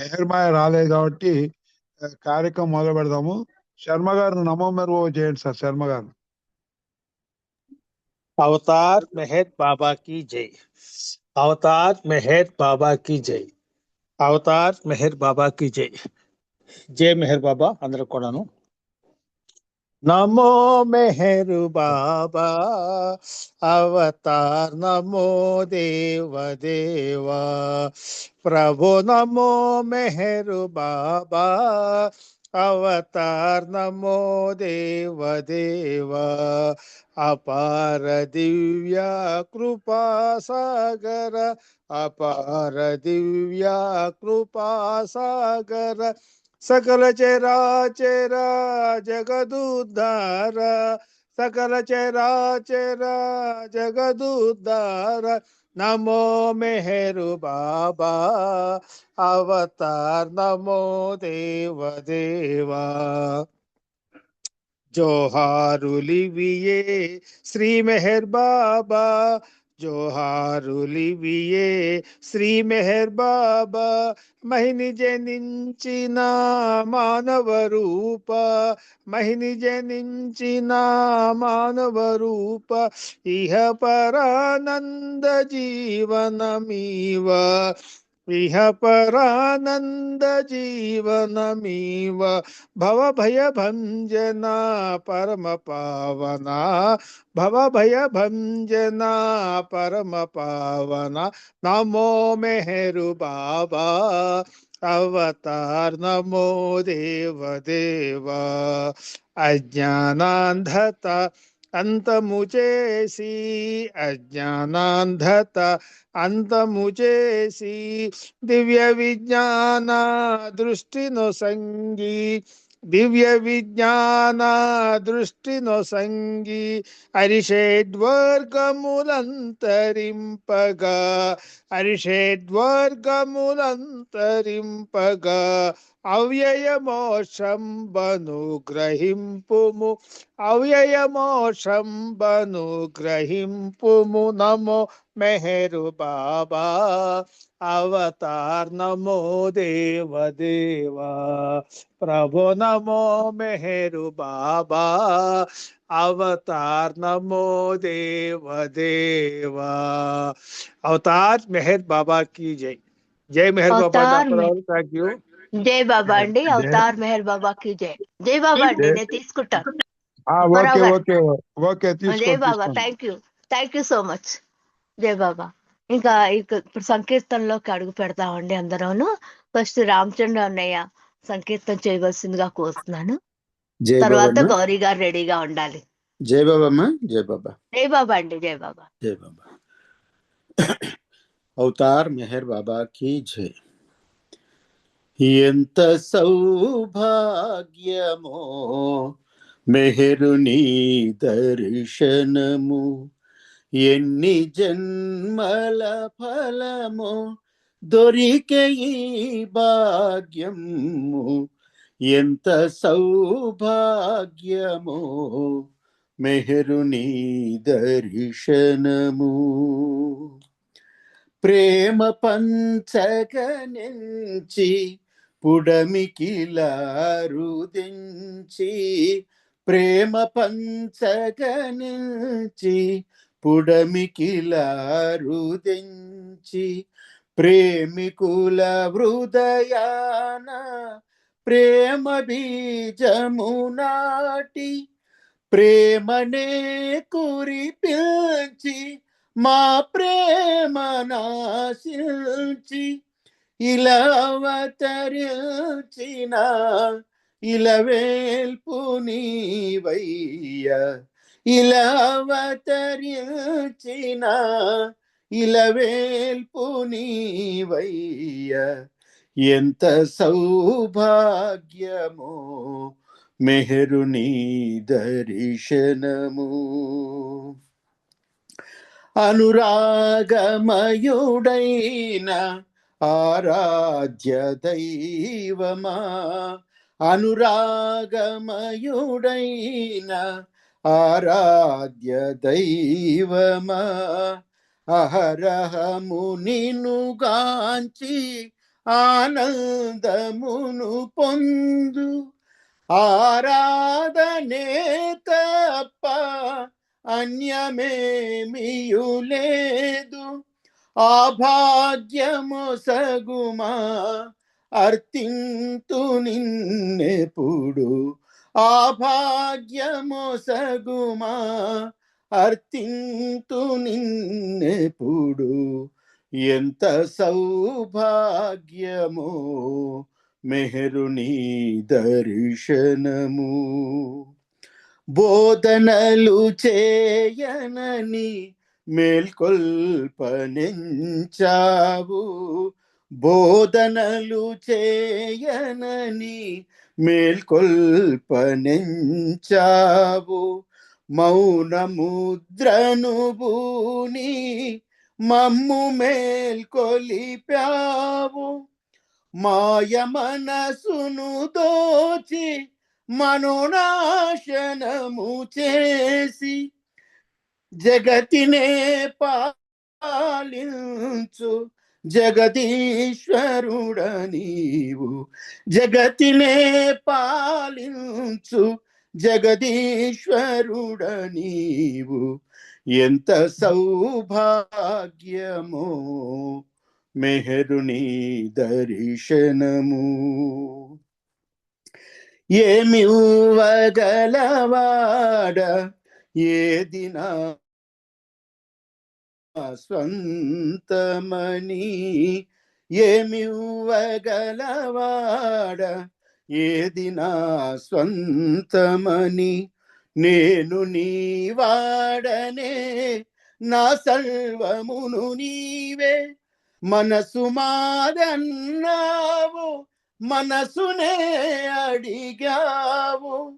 మెహర్మాయ రాలేదు కాబట్టి కార్యక్రమం మొదలు పెడదాము. శర్మ గారు నమో మెరుగు చేయండి సార్. శర్మ గారు. अवतार मेहर बाबा की जय। अवतार मेहर बाबा की जय। अवतार मेहर बाबा की जय। जय मेहर बाबा अंदर कोडानु। नमो मेहर बाबा अवतार नमो देव देवा प्रभु नमो मेहर बाबा अवतार नमो देव देवा अपार दिव्य कृपा सागर अपार दिव्य कृपा सागर सकल चराचर जगदुद्धार सकल चराचर जगदुद्धार नमो मेहरु बाबा अवतार नमो देव देवा जोहारुलिविये श्री मेहर बाबा जोहारुलिविये श्री मेहर बाबा महिनि जनिंचिन मानव रूप महिनि जनिंचिन मानव रूप इह परानंद जीवनमीव इह परानंद जीवनमीव भव भय भंजना परम पावना भव भय भंजना परम पावना नमो मेहरु बाबा अवतार नमो देव देवा अज्ञानांधता अंत मुझेसी अज्ञानांधता अंत मुझेसी दिव्य विज्ञान दृष्टि नो संगी दिव्य विज्ञान दृष्टि नो संगी अरिषेड्वर्गमुलंतरिंपगा अरिषेड्वर्गमुलंतरिंपगा अव्यय मोक्षं बनुग्रहिंपुमु अव्यय मोक्षं बनुग्रहिंपुमु नमो मेहरु बाबा अवतार नमो देव देवा प्रभु नमो मेहरु बाबा अवतार नमो देव देवा अवतार मेहर बाबा की जय। जय मेहर बाबा डॉक्टर थैंक यू। జై బాబా అండి. జై అవతార్ మెహర్ బాబాకి జై. జై బాబా అండి. జై. నేను తీసుకుంటాను. ఓకే అప్పారావు గారు. ఓకే ఓకే జై తీసుకోండి బాబా. తీసుకోండి. Thank you so much. జై బాబా. ఇంకా ఇప్పుడు సంకీర్తనలోకి అడుగు పెడతామండి అందరూను. ఫస్ట్ రామచంద్ర అన్నయ్య సంకీర్తన చేయవలసిందిగా కోరుతున్నాను. తర్వాత గౌరీ గారు రెడీగా ఉండాలి. జై బాబా అమ్మా. జై బాబా. జై బాబా అండి. జై బాబా. జై బాబా. అవతార్ మెహర్ బాబా की జై. ఎంత సౌభాగ్యమో మెహరుని దర్శనము ఎన్ని జన్మల ఫలము దొరికే ఈ భాగ్యము ఎంత సౌభాగ్యమో మెహరుని దర్శనము ప్రేమ పంచగనించి పుడమికిలారుదించి ప్రేమ పంచగనించి పుడమికిలారుదించి ప్రేమికుల హృదయాన ప్రేమ బీజము నాటి ప్రేమనే కురిపిల్చి మా ప్రేమ నాశించి ఇలా అవతరించిన ఇలవేల్పు నీవయ్య ఇలా అవతరించిన ఇలవేల్పు నీవయ్య ఎంత సౌభాగ్యమో మెహరుని దర్శనము అనురాగమయుడైన ఆరాధ్య దైవమా అనురాగమయుడైన ఆరాధ్య దైవమా అహరహము నిన్ను గాంచి ఆనందమును పొందు. ఆరాధనే తప్ప అన్యమేమియు లేదు. ఆ భాగ్యము సగుమా అర్తింతు నిన్నెప్పుడు. ఆ భాగ్యము సగుమా అర్తింతు నిన్నెప్పుడు. ఎంత సౌభాగ్యమో మెహరుని దర్శనము. బోధనలు చేయనని మేల్కొల్పనించావు. బోధనలు చేయనని మేల్కొల్పనించావు. మౌనముద్రను బూని మమ్ము మేల్కొలిపావు. మాయ మనసును దోచి మనోనాశనము చేసి జగతినే పాలించు జగదీశ్వరుడ నీవు. జగతినే పాలించు జగదీశ్వరుడ నీవు. ఎంత సౌభాగ్యమో మెహరుని దర్శనము. ఏమివ్వగలవాడ ఏది నా స్వంతమని. ఏమివ్వగలవాడ ఏది నా స్వంతమని. నేను నీ వాడనే నా సర్వమును నీవే. మనసు మాదన్నావు మనసునే అడిగావు.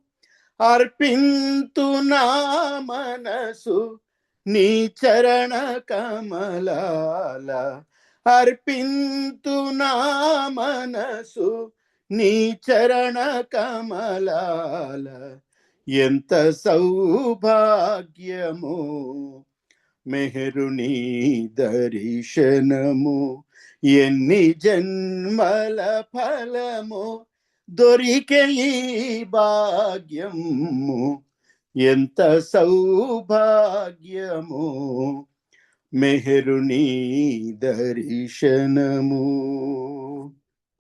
అర్పింతు నా మనసు నీ చరణ కమలాల. అర్పింతు నా మనసు నీ చరణ కమలాల. ఎంత సౌభాగ్యమో మెహరుని దర్శనము. ఎన్ని జన్మల ఫలము దొరికే ఈ భాగ్యము. ఎంత సౌభాగ్యము మెహరుని దర్శనము.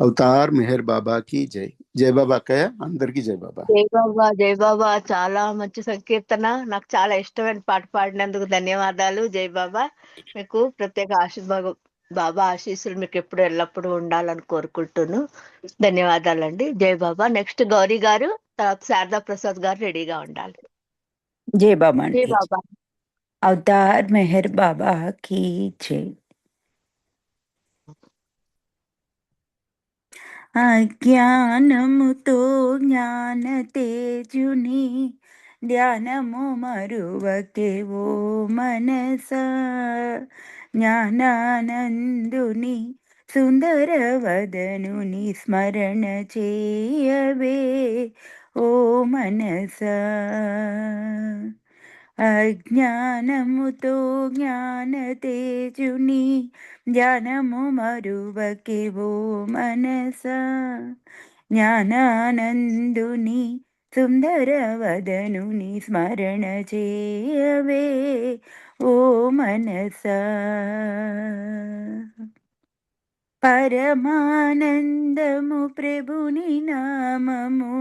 అవతార్ మెహర్ బాబా की జై. జై బాబా కయ అందరికి జై బాబా. జై బాబా, జై బాబా. చాలా మంచి సంకీర్తన. నాకు చాలా ఇష్టమైన పాట పాడినందుకు ధన్యవాదాలు. జై బాబా. మీకు ప్రత్యేక బాబా ఆశీస్సులు మీకు ఎప్పుడు ఎల్లప్పుడూ ఉండాలని కోరుకుంటున్నాను. ధన్యవాదాలండి. జై బాబా. నెక్స్ట్ గౌరీ గారు, తర్వాత శారదా ప్రసాద్ గారు రెడీగా ఉండాలి. జై బాబా జై అండి. బాబా. అవతార్ మెహర్ బాబా की జై. అజ్ఞానముతో జ్ఞాన తేజుని ధ్యానము మరువకే ఓ మనస. జ్ఞానానందుని సుందర వదనుని స్మరణ చేయవే ఓ మనస. అజ్ఞానముతో జ్ఞాన తేజుని ధ్యానము మరువకే ఓ మనస. జ్ఞానానందుని సుందర వదనుని స్మరణ చేయవే ఓ మనస. పరమానందము ప్రభుని నామము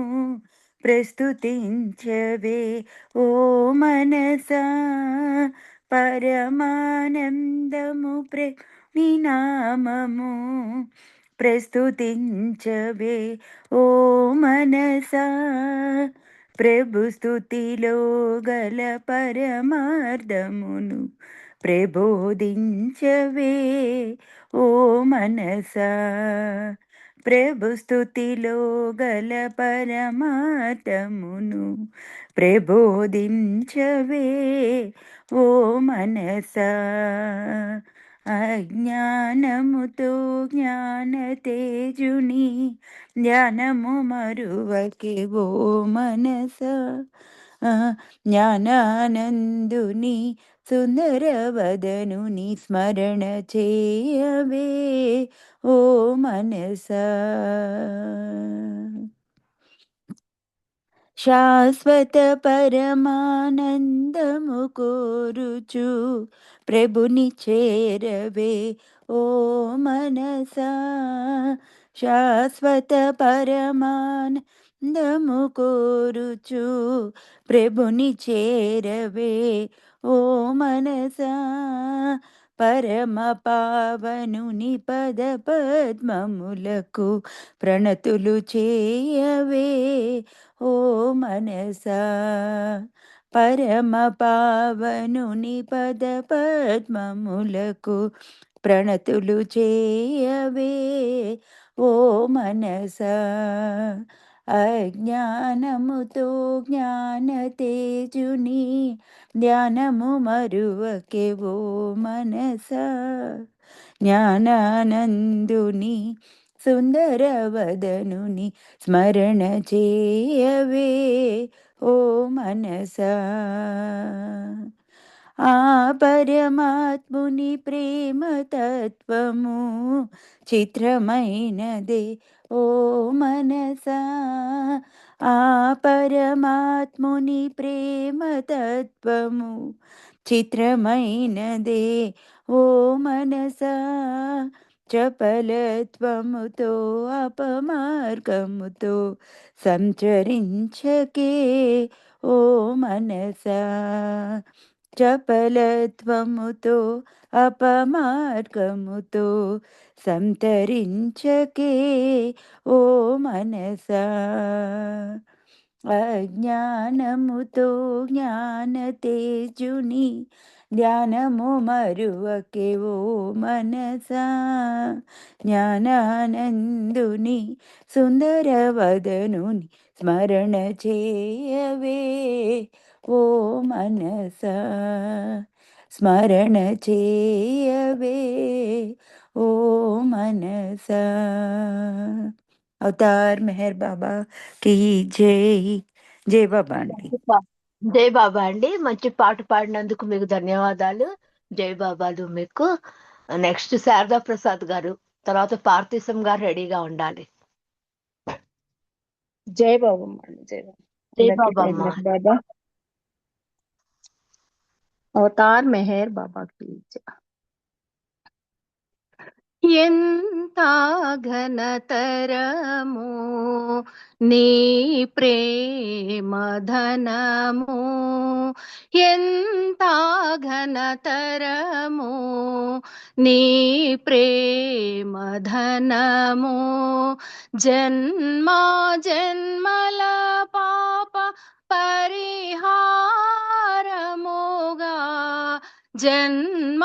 ప్రస్తుతించవే ఓ మనస. పరమానందము ప్రభుని నామము ప్రస్తుతించవే ఓ మనస. ప్రభు స్తుతిలో గల పరమార్థమును ప్రబోధించవే ఓ మనస. ప్రభు స్తుతిలో గల పరమార్థమును ప్రబోధించవే ఓ మనస. అజ్ఞానముతో జ్ఞాన తేజుని జ్ఞానము మరువకే ఓ మనస. జ్ఞానానందుని సుందర వదనుని స్మరణ చేయవే ఓ మనసా. శాశ్వత పరమానందము కోరుచు ప్రభుని చేరవే ఓ మనసా. శాశ్వత పరమానందము కోరుచు ప్రభుని చేరవే ఓ మనసా. పరమ పావనుని పద పద్మములకు ప్రణతులు చేయవే ఓ మనసా. పరమ పావనుని పద పద్మములకు ప్రణతులు చేయవే ఓ మనసా. అజ్ఞానముతో జ్ఞాన తేజుని ధ్యానము మరువకే ఓ మనసా. జ్ఞానానందుని సుందరవదనుని స్మరణ చేయవే ఓ మనసా. ఆ పరమాత్ముని ప్రేమ తత్వము చిత్రమైనదే ఓ మనసా. ఆ పరమాత్ముని ప్రేమ తత్వము చిత్రమైనదే ఓ మనసా. చపలత్వముతో అపమార్గముతో సంచరించకే ఓ మనసా. చపలత్వముతో అపమార్గముతో సంతరించకే ఓ మనసా. అజ్ఞానముతో జ్ఞాన తేజుని ధ్యానము మరువకే ఓ మనసా. జ్ఞానానందుని సుందరవదనుని స్మరణ చేయవే ఓ మనసా. స్మరణ చేయవే ఓ మనసా. అవతార్ మెహర్ బాబా की जय. జై బాబా అండి. జై బాబా అండి. మంచి పాట పాడినందుకు మీకు ధన్యవాదాలు. జై బాబాలు మీకు. నెక్స్ట్ శారదా ప్రసాద్ గారు, తర్వాత పార్థిసం గారు రెడీగా ఉండాలి. జై బాబమ్మ అండి. జై బాబా. జై అందరికీ బాబమ్మ. మెహర్ బాబా. అవతార్ మెహర్ బాబాకి జై. ఎంత ఘనతరము నీ ప్రేమ ధనము, ఎంత ఘనతరము నీ ప్రేమ ధనము. జన్మ జన్మల పాప పరిహారముగా, జన్మ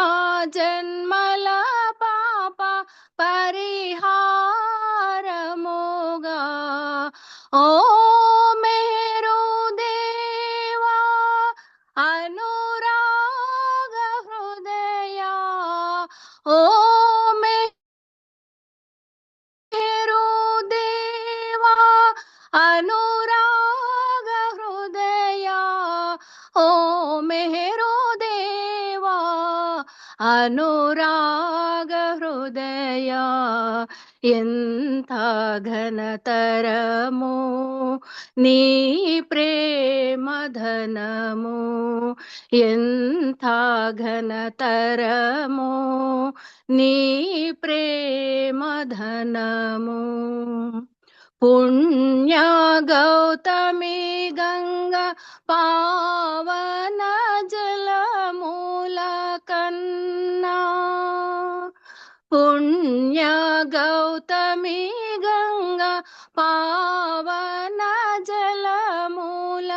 జన్మల పాప పరిహారముగా. ఓ మేరు దేవా అనురాగ హృదయ, ఓ మేరు దేవా అనురాగ హృదయ, ఓ మేరు దేవా అనురాగ హృదయ. ఎంత ఘనతరము నీ ప్రేమ ధనము, ఎంత ఘనతరము నీ ప్రేమ ధనము. పుణ్య గౌతమి గంగా పావన జలమూల కన్నా, పుణ్య గౌతమి గంగా పావన జలమూల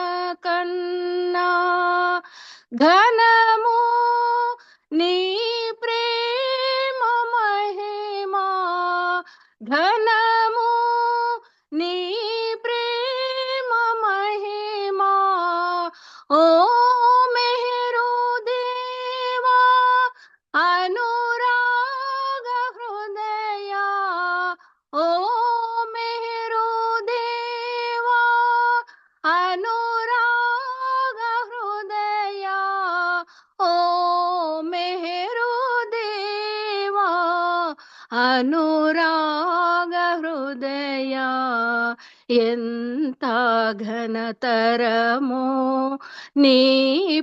కన్నా ఘనము నీ ప్రేమ మహిమా, ఘనము నీ ప్రేమ మహిమా. ఓ మెహరు దేవా అనురాగ హృదయ, ఓ మెహరు దేవా అనురాగ హృదయ. అనురాగ హృదయ ఎంత ఘనతరమో నీ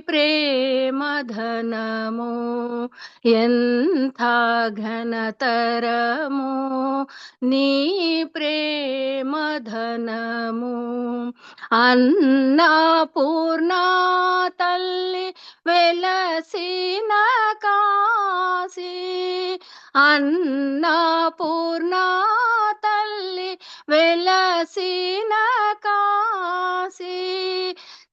ప్రేమ ధనము ఎంత ఘనతరము నీ ప్రేమ ధనము అన్నపూర్ణ తల్లి వెలసిన కాశీ అన్నపూర్ణ తల్లి వెలసిన కాశీ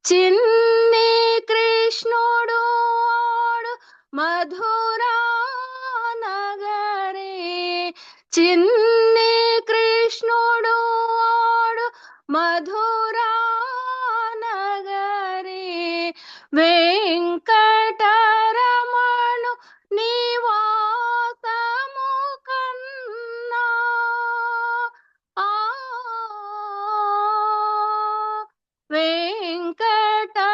చిన్ని కృష్ణుడు ఆడు మధురా నగరే చిన్ని కృష్ణుడు ఆడు మధురా నగరే వెంకటరమణు నివాసము కన్నా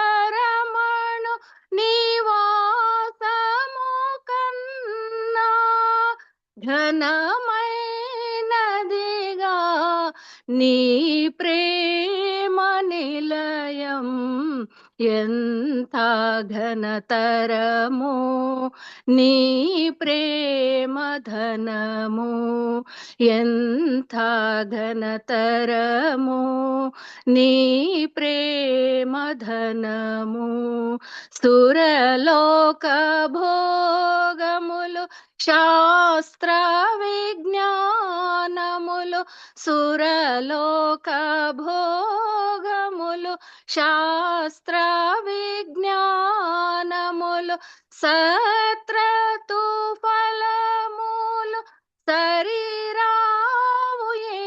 వెంకటరమణు నివాసము కన్నా ఘనమైనదిగా నీ ప్రేమ నిలయం ఎంత ఘనతరము నీ ప్రేమ ధనము ఎంత ఘనతరము నీ ప్రేమ ధనము సురలోక భోగములు శాస్త్ర విజ్ఞానములు సురలోక భోగములు శాస్త్ర విజ్ఞానములు సత్రతు ఫలములు శరీరావు ఏ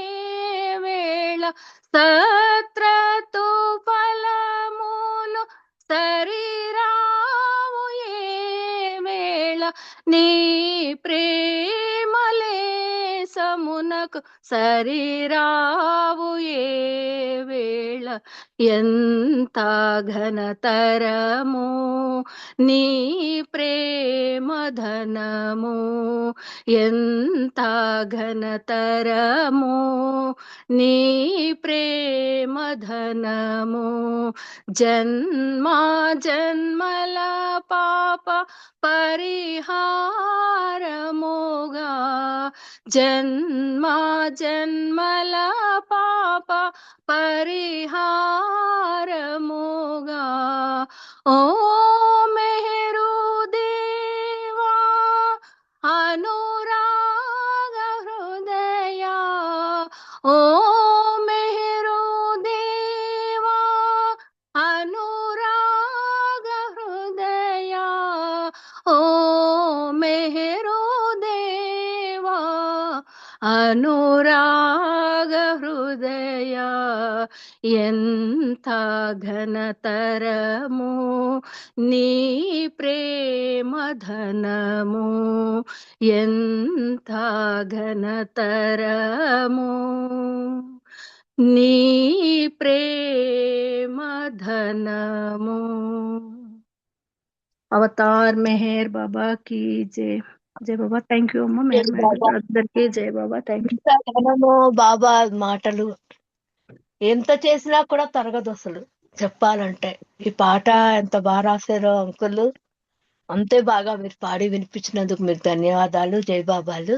వేళ సత్రతు ఫలములు శరీరావు ఏ వేళ నీ ప్రేమలేసమునకు శరీరావు ఏ వేళ ఎంత ఘనతరము నీ ప్రేమ ధనము ఎంత ఘనతరము నీ ప్రేమ ధనము జన్మ జన్మల పాప పరిహారముగా జన్మ జన్మల పాప పరిహారముగా ఓ మెహరు దేవా అనురాగ హృదయ ఓ మెహరు దేవా అనురాగ హృదయ ఓ మెహరు దేవా అనురాగ హృదయ ఎంత ఘనతరము నీ ప్రేమ ధనము ఎంత ఘనతరము నీ ప్రేమ ధనము అవతార్ మెహర్ బాబా की जय జై బాబా థ్యాంక్ యూ అమ్మ జై బాబా. అందరికీ జై బాబా థ్యాంక్ యూ ఎంత ఘనమో బాబా మాటలు ఎంత చేసినా కూడా తరగదు అసలు చెప్పాలంటే. ఈ పాట ఎంత బాగా రాశారో అంకుల్, అంతే బాగా మీరు పాడి వినిపించినందుకు మీకు ధన్యవాదాలు. జై బాబాలు.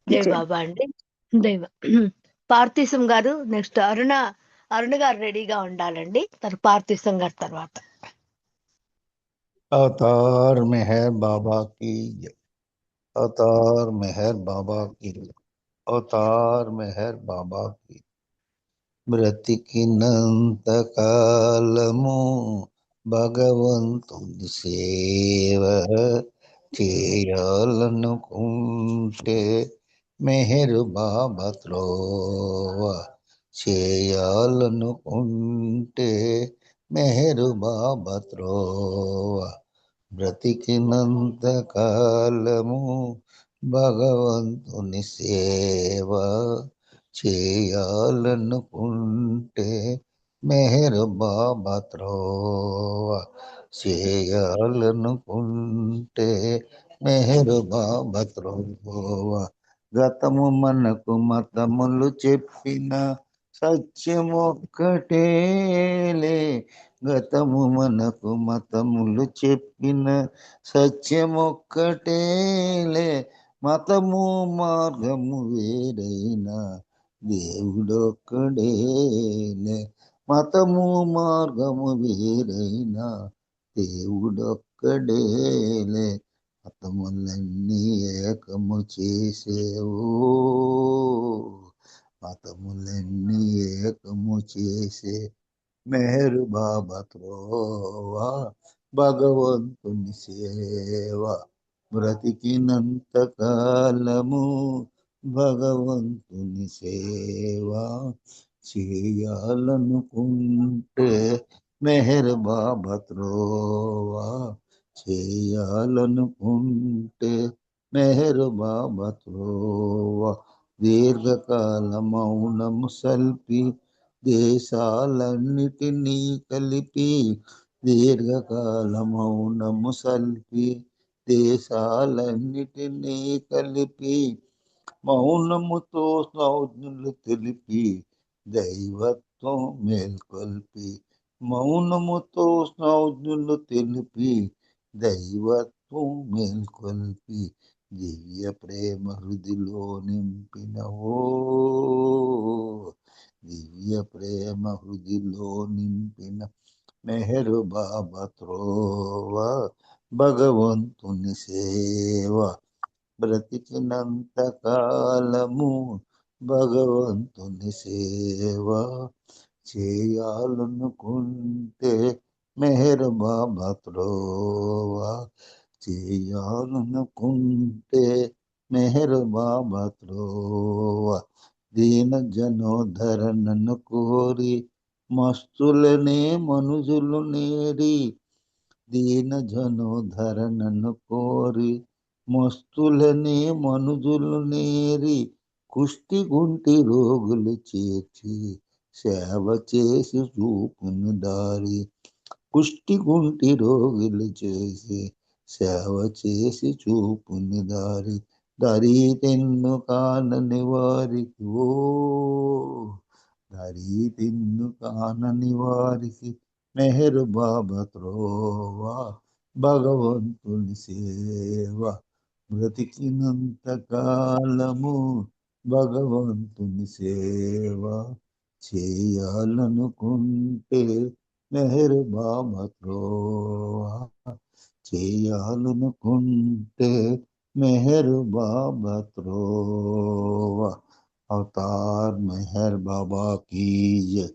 జై జై. బాబా అండి. దైవ పార్థీసం గారు నెక్స్ట్ అరుణ గారు రెడీగా ఉండాలండి. పార్థీసం గారి తర్వాత. अवतार मेहर बाबा की जय। अवतार मेहर बाबा की जय। अवतार मेहर बाबा की బ్రతికినంత కాలము భగవంతుని సేవ చేయాలనుకుంటే మెహరు బాబా త్రోవ చేయాలనుకుంటే మెహరు బాబా త్రోవ బ్రతికినంత కాలము భగవంతుని సేవ చేయాలనుకుంటే మెహరు బాబా త్రోవ చేయాలనుకుంటే మెహరు బాబా త్రోవ గతము మనకు మతములు చెప్పిన సత్యమొక్కటేలే. గతము మనకు మతములు చెప్పిన సత్యమొక్కటేలే. మతము మార్గము వేరైనా దేవుడొక్కడేలే. మతము మార్గము వేరైనా దేవుడొక్కడేలే. మతములన్నీ ఏకము చేసేవో, మతములన్నీ ఏకము చేసే మెహరు బాబా త్రోవా. భగవంతుని సేవ బ్రతికినంత కాలము భగవంతుని సేవ చేయాలనుకుంటే మెహర్ బాబా త్రోవా. చేయాలనుకుంటే మెహర్ బాబా త్రోవా. దీర్ఘకాల మౌనము సల్పి దేశాలన్నిటినీ కలిపి. దీర్ఘకాల మౌనము సల్పి దేశాలన్నిటినీ కలిపి. మౌనముతో సౌజ్ఞులు తెలిపి దైవత్వం మేల్కొల్పి. మౌనముతో సౌజ్ఞులు తెలిపి దైవత్వం మేల్కొల్పి. దివ్య ప్రేమ హృదిలో నింపినవో, దివ్య ప్రేమ హృదిలో నింపిన మెహరు బాబా త్రోవా. భగవంతుని సేవ బ్రతికినంత కాలము భగవంతుని సేవ చేయాలనుకుంటే మెహర్ బాబా త్రోవా. చేయాలనుకుంటే మెహర్ బాబా త్రోవా. దీన జనోధరణను కోరి మస్తులనే మనుజులు నేరి. దీన జనోధరణను కోరి మస్తులనే మనుజులు నేరి. కుష్టి గుంటి రోగులు చేర్చి సేవ చేసి చూపును దారి. కుష్టి గుంటి రోగులు చేసి సేవ చేసి చూపుని దారి. దరి తెన్ను కానని వారికి ఓ, దరి తెన్ను కానని వారికి మెహర్ బాబా త్రోవా. భగవంతుని సేవ బ్రతికినంత కాలము భగవంతుని సేవ చేయాలనుకుంటే మెహర్ బాబా త్రోవా. చేయాలనుకుంటే మెహర్ బాబా త్రోవా. అవతార్ మెహర్ బాబా కీ జై.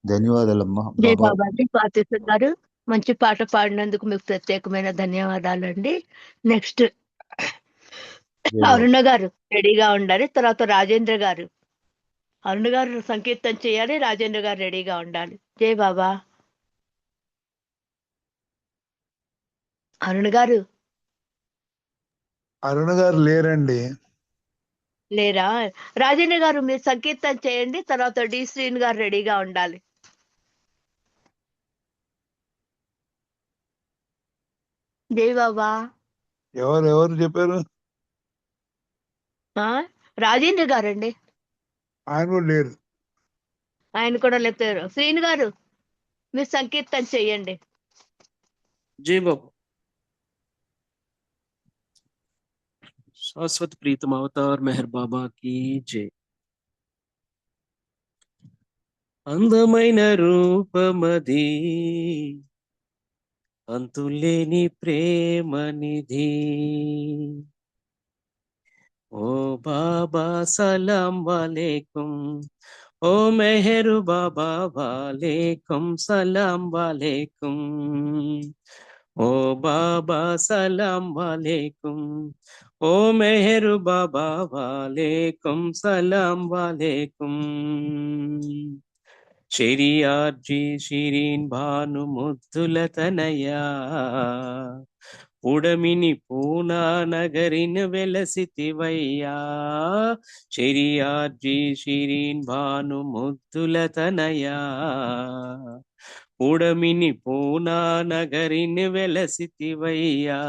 ధన్యవాదాలమ్మా. జై బాబా బాబాజీ పాతేశ్వర్ గారు, మంచి పాట పాడినందుకు మీకు ప్రత్యేకమైన ధన్యవాదాలండి. నెక్స్ట్ జై బాబా. అరుణ గారు రెడీగా ఉండాలి. తర్వాత రాజేంద్ర గారు. అరుణ గారు సంకీర్తన చేయాలి, రాజేంద్ర గారు రెడీగా ఉండాలి. జై బాబా. అరుణ గారు అరుణ గారు లేరండి. లేరా? రాజేంద్ర గారు మీరు సంకీర్తన చేయండి, తర్వాత డి శ్రీని గారు రెడీగా ఉండాలి. జై బాబా. ఎవరు చెప్పారు? రాజేంద్ర గారండి, ఆయన కూడా లేరు. ఆయన కూడా లేపారు. శ్రీని గారు మీరు సంకీర్తన చెయ్యండి. जय बाबा। शाश्वत प्रीतम अवतार मेहर बाबा की जय। అందమైన రూపమది అంతులేని ప్రేమ నిధి. ఓ బాబా సలాం వాలేకుం, ఓ మెహరు బాబా వాలేకుం సలాం వాలేకుం. ఓ బాబా సలాం వాలేకుం, ఓ మెహరు బాబా వాలేకుం సలాం వాలేకుం. షెరియార్జీ షిరీన్ భాను ముద్దుల తనయా, ఉడమిని పూనా నగరిన వెలసితివయ్యా. షెరియార్జీ షిరీన్ భాను ముద్దుల తనయా, ఉడమిని పూనా నగరిని వెలసితివయ్యా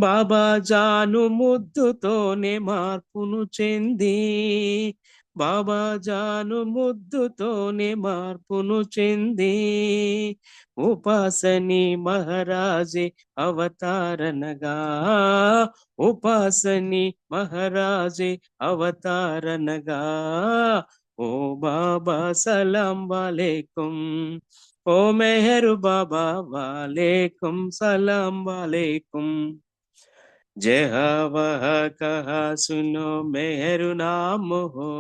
బాబా జాను ముద్దుతోనే మార్పును చెంది బాబా జాను ముద్దుతోనే మార్పును చెంది ఉపాసని మహారాజే అవతారనగా ఉపాసని మహారాజే అవతారనగా ఓ బాబా సలాం వాలేకుం ओ मेहर बाबा वालेकुम सलाम वालेकुम जहा वह कहा सुनो मेहर नाम हो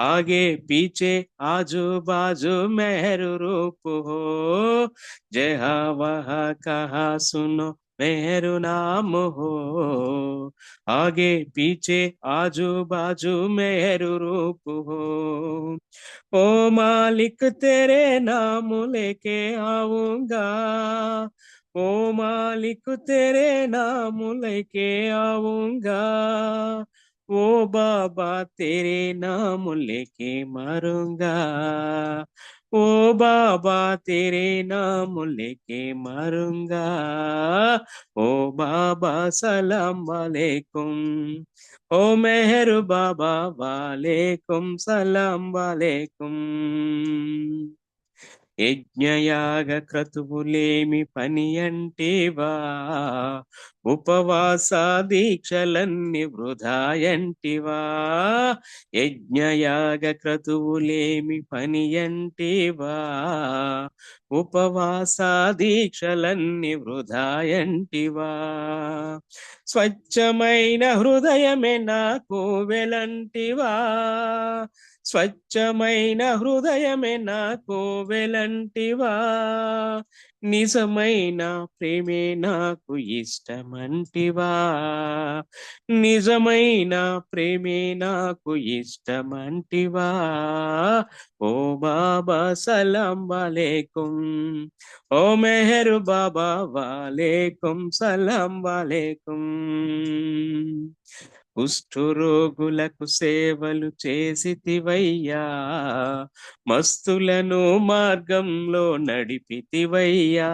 आगे पीछे आजू बाजू मेहर रूप हो जहा वह कहा सुनो मेहर नाम हो आगे पीछे आजू बाजू मेहर रूप हो ओ मालिक तेरे नाम लेके आऊंगा ओ मालिक तेरे नाम लेके आऊंगा ओ बाबा तेरे नाम लेके मरूंगा ओ बाबा तेरे नाम लेके मरूंगा ओ बाबा सलाम वालेकुम ओ मेहर बाबा वालेकुम सलाम वालेकुम యజ్ఞయాగ క్రతువులేమి పని అంటేవా ఉపవాస దీక్షలన్నీ వృధాయంటివా యజ్ఞయాగ క్రతువులేమి పని అంటేవా ఉపవాస దీక్షలన్నీ వృధాయంటివా స్వచ్ఛమైన హృదయమే నాకు వెలంటివా స్వచ్ఛమైన హృదయమే నాకు వెలంటివా నిజమైన ప్రేమే నాకు ఇష్టమంటివా నిజమైన ప్రేమే నాకు ఇష్టమంటివా ఓ బాబా సలాం వాలేకుం ఓ మెహర్ బాబా వాలేకుం సలాం వాలేకుం కుష్ఠరోగులకు సేవలు చేసితివయ్యా మస్తులను మార్గంలో నడిపితివయ్యా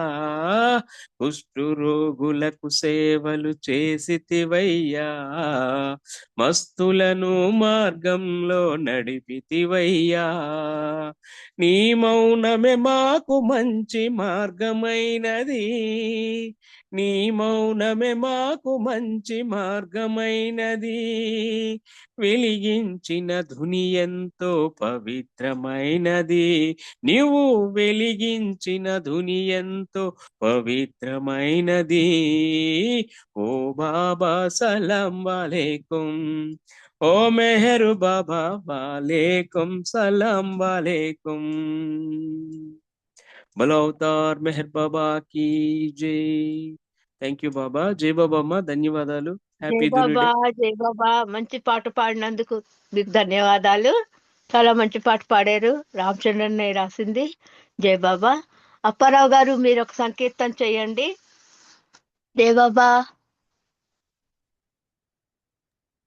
కుష్ఠరోగులకు సేవలు చేసితివయ్యా మస్తులను మార్గంలో నడిపితివయ్యా నీ మౌనమే మాకు మంచి మార్గమైనది నీ మౌనమే మాకు మంచి మార్గమైనది వెలిగించిన ధుని ఎంతో పవిత్రమైనది నీవు వెలిగించిన ధుని ఎంతో పవిత్రమైనది ఓ బాబా సలాం వాలేకుం ఓ మెహర్ బాబా వాలేకుం సలాం వాలేకుం బలో అవతార్ మెహర్ బాబా కీ జై థ్యాంక్ యూ బాబా జై బాబా అమ్మ ధన్యవాదాలు జై హ్యాపీ బాబా దులుడే జై బాబా మంచి పాట పాడినందుకు మీకు ధన్యవాదాలు. చాలా మంచి పాట పాడారు. రామచంద్రన్నయ్య రాసింది. జై బాబా. అప్పారావు గారు మీరు ఒక సంకీర్తన చేయండి. జై బాబా.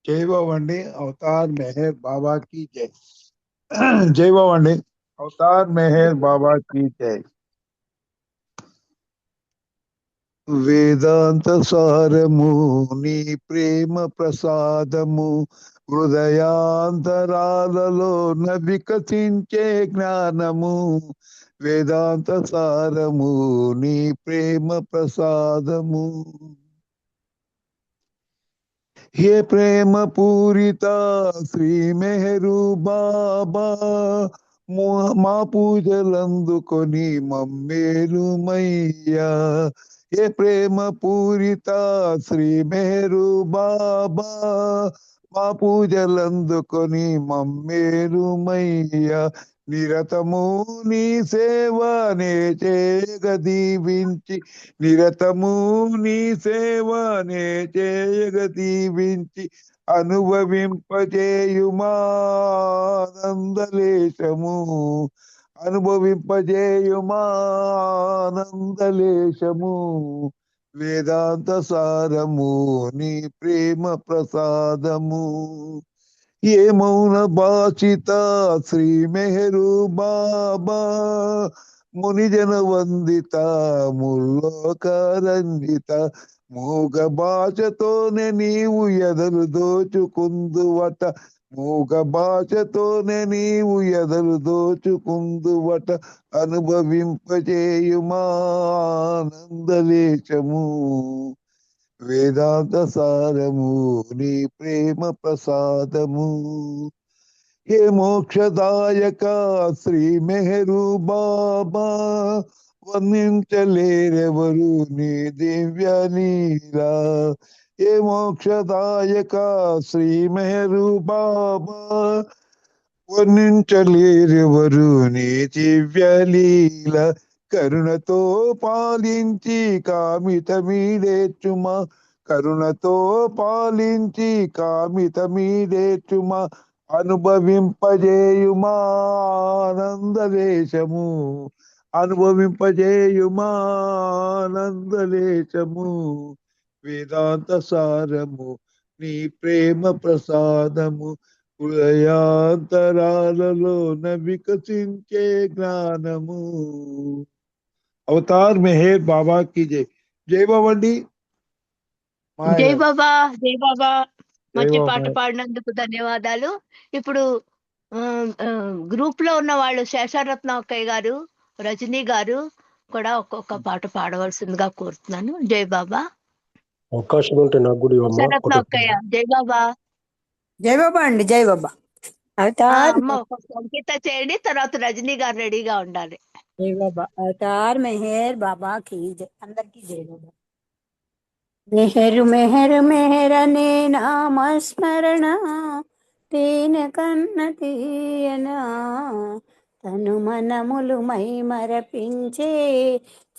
జై బాబా అండి. అవతార్ మెహర్ బాబా की जय. జై బాబా అండి. అవతార్ మెహర్ బాబా की जय. వేదాంత సారము నీ ప్రేమ ప్రసాదము హృదయాంతరాలలో వికసించే జ్ఞానము వేదాంత సారము నీ ప్రేమ ప్రసాదము హే ప్రేమ పూరిత శ్రీ మెహరు బాబా మా పూజలందుకొని మమ్మేలుమయ్యా ఏ ప్రేమ పూరిత శ్రీ మెహరు బాబా మా పూజలందుకొని మమ్మేలుమయ్యా నిరతము నీ సేవనే చేయగ దీవించి నిరతము నీ సేవనే చేయగ దీవించి అనుభవింపజేయుమానందలేశము అనుభవింపజేయుమానందలేశము వేదాంత సారము నీ ప్రేమ ప్రసాదము ఏ మౌన భాషిత శ్రీ మెహరు బాబా మునిజన వందిత ముల్లోక రంజిత మూగ భాషతోనే నీవు ఎదలు దోచుకుందువట మూగ భాషతోనే నీవు ఎదలు దోచుకుందువట అనుభవింపజేయుమా ఆనందలేశము వేదాంత సారము నీ ప్రేమ ప్రసాదము ఏ మోక్షదాయక శ్రీ మెహరు బాబా వర్ణించలేరెవరు నీ దివ్య లీలా ఏ మోక్షదాయక శ్రీ మెహరు బాబా వర్ణించలేరెవరు నీ దివ్య లీల కరుణతో పాలించి కామితమీడేచుమా కరుణతో పాలించి కామితమీడేచుమా అనుభవింపజేయుమా ఆనందలేశము అనుభవింపజేయుమా ఆనందలేశము వేదాంత సారము నీ ప్రేమ ప్రసాదము హృదయాంతరాలలో వికసించే జ్ఞానము అవతార్ మెహర్ బాబా की जय జై బాబా అండి జై బాబా జై బాబా మంచి బాబా. పాట పాడినందుకు ధన్యవాదాలు. ఇప్పుడు గ్రూప్ లో ఉన్న వాళ్ళు శేషారత్న అక్కయ్య గారు, రజనీ గారు కూడా ఒక్కొక్క పాట పాడవలసిందిగా కోరుతున్నాను. జై బాబా. అవకాశం ఉంటే నాకు కూడా ఇవ్వమ్మా. శేషారత్న అక్కయ్య జై బాబా. జై బాబా అండి, జై బాబా. అవతార్ అమ్మ ఒక సంగీత చేయండి, తర్వాత రజనీ గారు రెడీగా ఉండాలి. జై బాబా. అవతార్ మెహర్ బాబా की जय. అందరికీ జై బాబా. మెహరు మెహరు మెహరనే నామస్మరణ తేన కన్న తీయనా తను మనములు మై మరపించే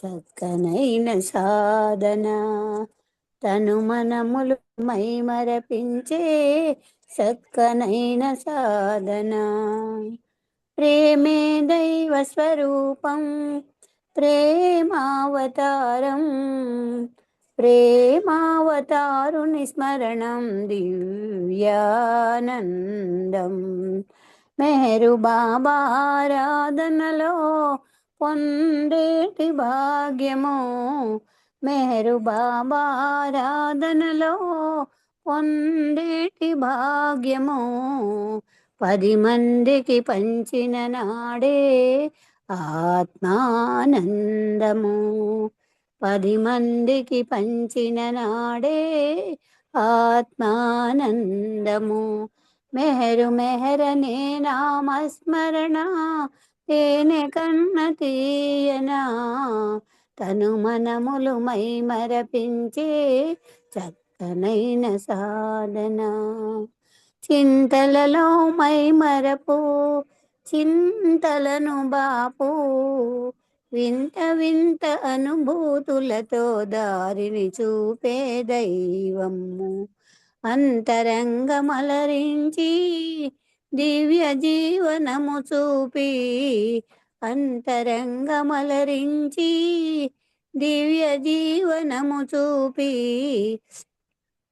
చక్కనైన సాధన తను మనములు మై మరపించే చక్కనైన సాధన ప్రేమే దైవ స్వరూపం ప్రేమావతారం ప్రేమావతారుని స్మరణం దివ్యానందం మెహరు బాబా ఆరాధనలో పొందేటి భాగ్యము మెహరు బాబా ఆరాధనలో పొందేటి భాగ్యము 10 మందికి పంచిన నాడే ఆత్మానందము 10 మందికి పంచిన నాడే ఆత్మానందము మెహరు మెహరనే నామస్మరణ తేనె కన్న తీయనా తను మనములు మై మరపించే చక్కనైన సాధన చింతలలో మై మరపు చింతలను బాపు వింత వింత అనుభూతులతో దారిని చూపే దైవము అంతరంగమలరించి దివ్య జీవనము చూపి అంతరంగమలరించి దివ్య జీవనము చూపి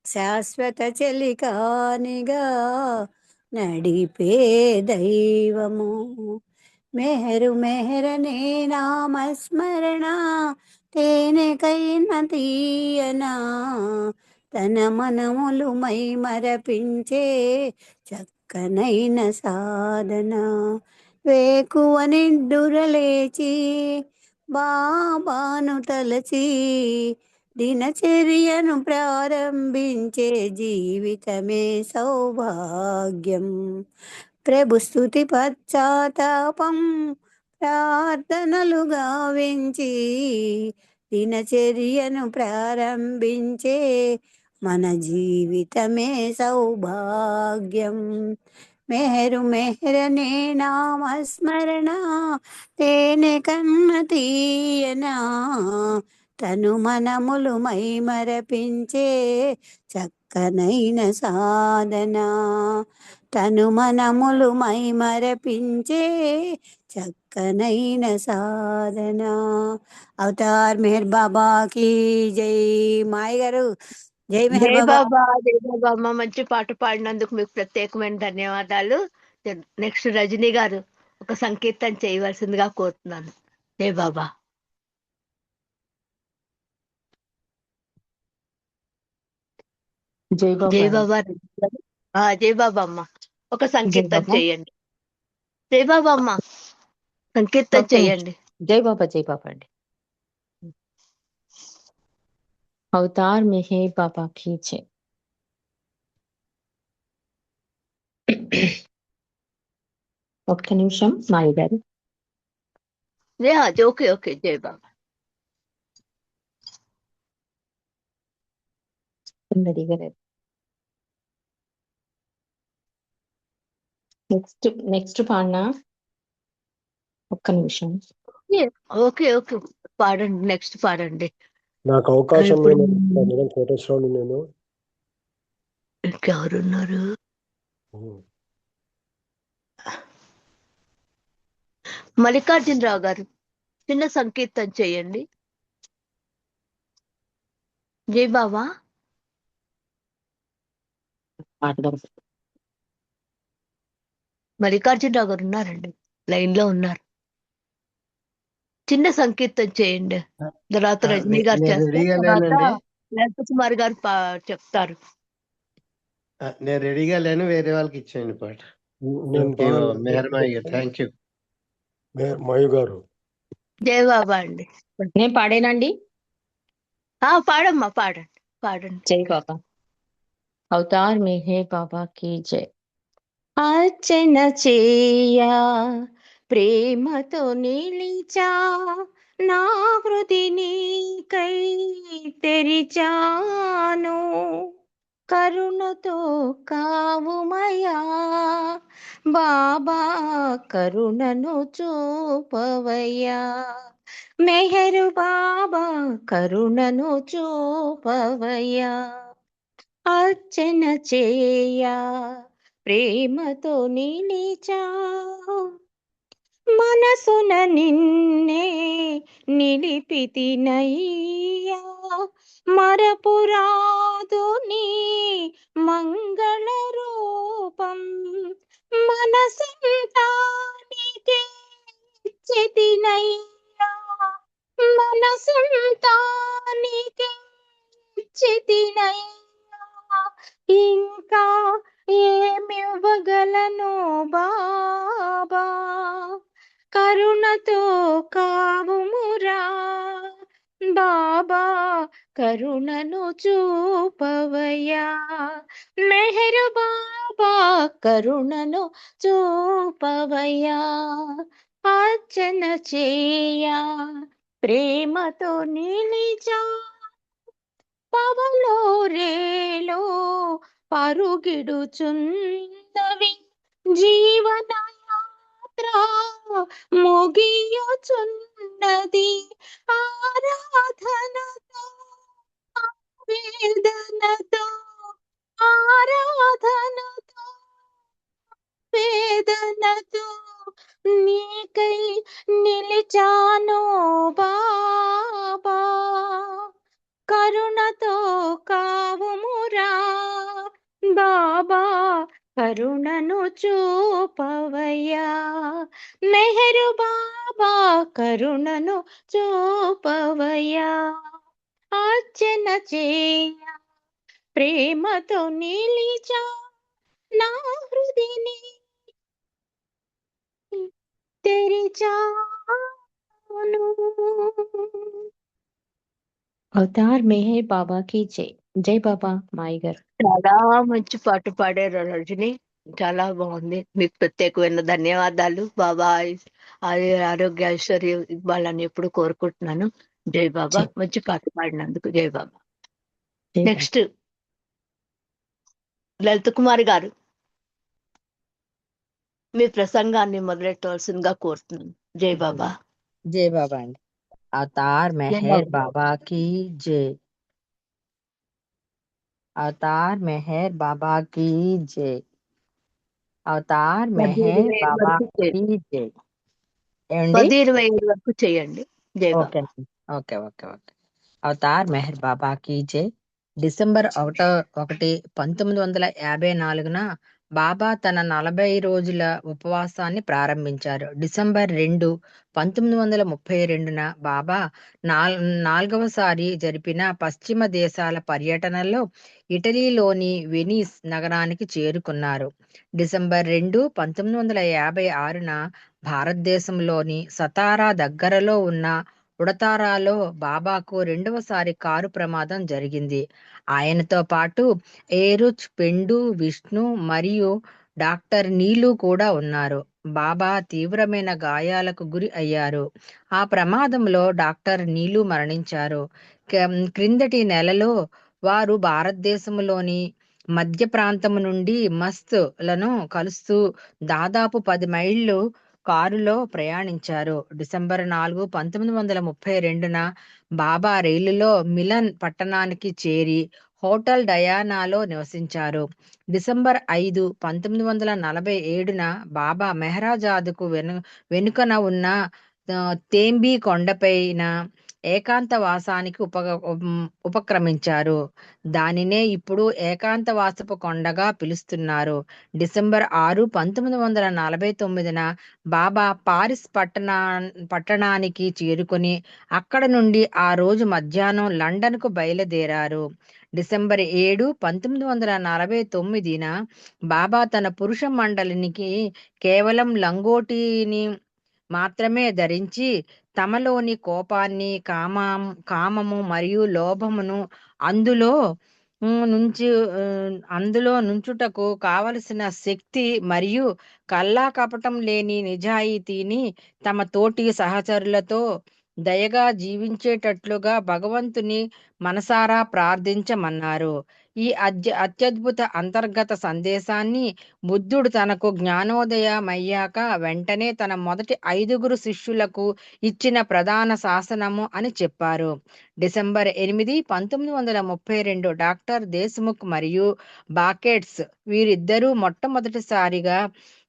శాశ్వత చెలికానిగా నడిపే దైవము మెహరు మెహరనే నామస్మరణ తేనెకైన తీయనా తన మనములు మై మరపించే చక్కనైన సాధన వేకువ నిడ్డురలేచి బాబాను తలచి దినచర్యను ప్రారంభించే జీవితమే సౌభాగ్యం ప్రభు స్తుతి పశ్చాత్తాపం ప్రార్థనలు గావించి దినచర్యను ప్రారంభించే మన జీవితమే సౌభాగ్యం మెహరు మెహరనే నామస్మరణ తేనె కన్న తీయనా తను మనములు మై మరపించే చక్కనైన సాధన తను మనములు మై మరపించే చక్కనైన సాధన అవతార్ మెహర్ బాబా की जय మాయ గారు జై జై మెహర్ బాబా. బాబా, జై బాబా అమ్మ. మంచి పాట పాడినందుకు మీకు ప్రత్యేకమైన ధన్యవాదాలు. నెక్స్ట్ రజనీ గారు ఒక సంకీర్తన చేయవలసిందిగా కోరుతున్నాను. జై బాబా. జై జై బాబా బాబా రజనీ గారు. జై బాబా అమ్మ ఒక జై సంకీర్తన బాబా చేయండి. జై బాబా అమ్మ సంకీర్తన ఓకే చేయండి. జై బాబా అండి అవతార్ మెహర్ బాబా की जय ఒక్క నిమిషం మాయ గారు ఓకే ఓకే. జై బాబా. రెడీగా లేదు నెక్స్ట్ పాడినా ఒక్క నిమిషం ఓకే ఓకే పాడండి, నెక్స్ట్ పాడండి. నాకు అవకాశం ఇప్పుడు మేడం కోటేశ్వరరావు నేను ఇంకెవరున్నారు? మల్లికార్జునరావు గారు చిన్న సంకీర్తన చేయండి. జై బాబా. మల్లికార్జునరావు గారు ఉన్నారండి, లైన్ లో ఉన్నారు. చిన్న సంకీర్తన చేయండి. తర్వాత రజనీ గారు నేను చేస్తారు, రెడీగా తర్వాత లేనండి. లలిత కుమార్ గారు చెప్తారు. నేను రెడీగా లేను, వేరే వాళ్ళకి ఇచ్చేయండి పాట. నేను మెహర్మాయి గారు, థ్యాంక్ యూ. మయు గారు జై బాబా అండి. నేను పాడేనండి. పాడమ్మా, పాడండి పాడండి. జై బాబా. అవతార్ మెహర్ బాబా की जय అర్చన చేయా ప్రేమతో నిలిచా నా హృదిని కై తెరిచాను కరుణతో కావుమయా బాబా కరుణను చూపవయ్యా మెహరు బాబా కరుణను చూపవయ్యా అర్చన చేయా ప్రేమతో నిలిచా మనసున నిన్నే నిలిపితినయ్యా మరపురాదు నీ మంగళ రూపం మనసంతా నీకే ఇచ్చితినయ్యా మనసంతా నీకే ఇచ్చితినయ్యా ఇంకా ఏమివ్వగలను బాబా కరుణతో కావుమురా బాబా కరుణను చూపవయ్యా మెహరు బాబా కరుణను చూపవయ్యా అర్చన చేయా ప్రేమతో నిలిచా పవలో రేలో పరుగిడుచున్నవి జీవనయాత్ర ముగియుచున్నది ఆరాధనతో వేదనతో ఆరాధనతో వేదనతో నీకై నిలిచాను బాబా కరుణతో కావుమురా బాబా కరుణను చూపవయ్యా మెహరు బాబా కరుణను చూపవయ్యా అర్చన చేయ ప్రేమతో నిలిచా నా హృదిని తెరిచాను అవతార్ మెహర్ బాబా की जय జై బాబా మాయి గారు. చాలా మంచి పాట పాడారు రజని, చాలా బాగుంది. మీకు ప్రత్యేకమైన ధన్యవాదాలు. బాబా ఆరోగ్య ఐశ్వర్యం ఇవ్వాలని ఎప్పుడు కోరుకుంటున్నాను. జై బాబా. మంచి పాట పాడినందుకు జై బాబా. నెక్స్ట్ లలిత కుమారి గారు మీ ప్రసంగాన్ని మొదలెట్టవలసిందిగా కోరుతున్నాను. జై బాబా. జై బాబా అండి. అవతార్ మెహర్ బాబా की जय అవతార్ మెహర్ బాబా की जय అవతార్ మెహర్ బాబా की जय ఏమండి 10-20 వరకు చేయండి. జై Baba. Okay okay okay okay Avatar Meher Baba की जय డిసెంబర్ 1, 1954 బాబా తన 40 రోజుల ఉపవాసాన్ని ప్రారంభించారు. డిసెంబర్ 2, 1932 బాబా నాల్గవసారి జరిపిన పశ్చిమ దేశాల పర్యటనలో ఇటలీలోని వెనీస్ నగరానికి చేరుకున్నారు. డిసెంబర్ 2, 1956 భారతదేశంలోని సతారా దగ్గరలో ఉన్న ఉడతారాలో బాబాకు రెండవసారి కారు ప్రమాదం జరిగింది. ఆయనతో పాటు ఏరుచ్, పెండు, విష్ణు మరియు డాక్టర్ నీలు కూడా ఉన్నారు. బాబా తీవ్రమైన గాయాలకు గురి అయ్యారు. ఆ ప్రమాదంలో డాక్టర్ నీలు మరణించారు. క్రిందటి నెలలో వారు భారతదేశంలోని మధ్య ప్రాంతం నుండి మస్త్లను కలుస్తూ దాదాపు 10 మైళ్ళు కారులో ప్రయాణించారు. డిసెంబర్ 4, 1932 బాబా రైలులో మిలన్ పట్టణానికి చేరి హోటల్ డయానాలో నివసించారు. డిసెంబర్ 5, 1947 బాబా మెహరాజాద్కు వెనుకన ఉన్న తేంబీ కొండపైన ఏకాంతవాసానికి ఉపక్రమించారు. దానినే ఇప్పుడు ఏకాంతవాసపు కొండగా పిలుస్తున్నారు. డిసెంబర్ 6, 1949 బాబా పారిస్ పట్టణానికి చేరుకొని అక్కడ నుండి ఆ రోజు మధ్యాహ్నం లండన్కు బయలుదేరారు. డిసెంబర్ 7, 1949 బాబా తన పురుష మండలినికి కేవలం లంగోటిని మాత్రమే ధరించి తమలోని కోపాన్ని, కామము మరియు లోభమును అందులో నుంచుటకు కావలసిన శక్తి మరియు కల్లా కపటం లేని నిజాయితీని తమ తోటి సహచరులతో దయగా జీవించేటట్లుగా భగవంతుని మనసారా ప్రార్థించమన్నారు. ఈ అత్యద్భుత అంతర్గత సందేశాన్ని బుద్ధుడు తనకు జ్ఞానోదయమయ్యాక వెంటనే తన మొదటి 5 శిష్యులకు ఇచ్చిన ప్రధాన శాసనము అని చెప్పారు. డిసెంబర్ 8, 1932 డాక్టర్ దేశ్ముఖ్ మరియు బాకెట్స్ వీరిద్దరూ మొట్టమొదటిసారిగా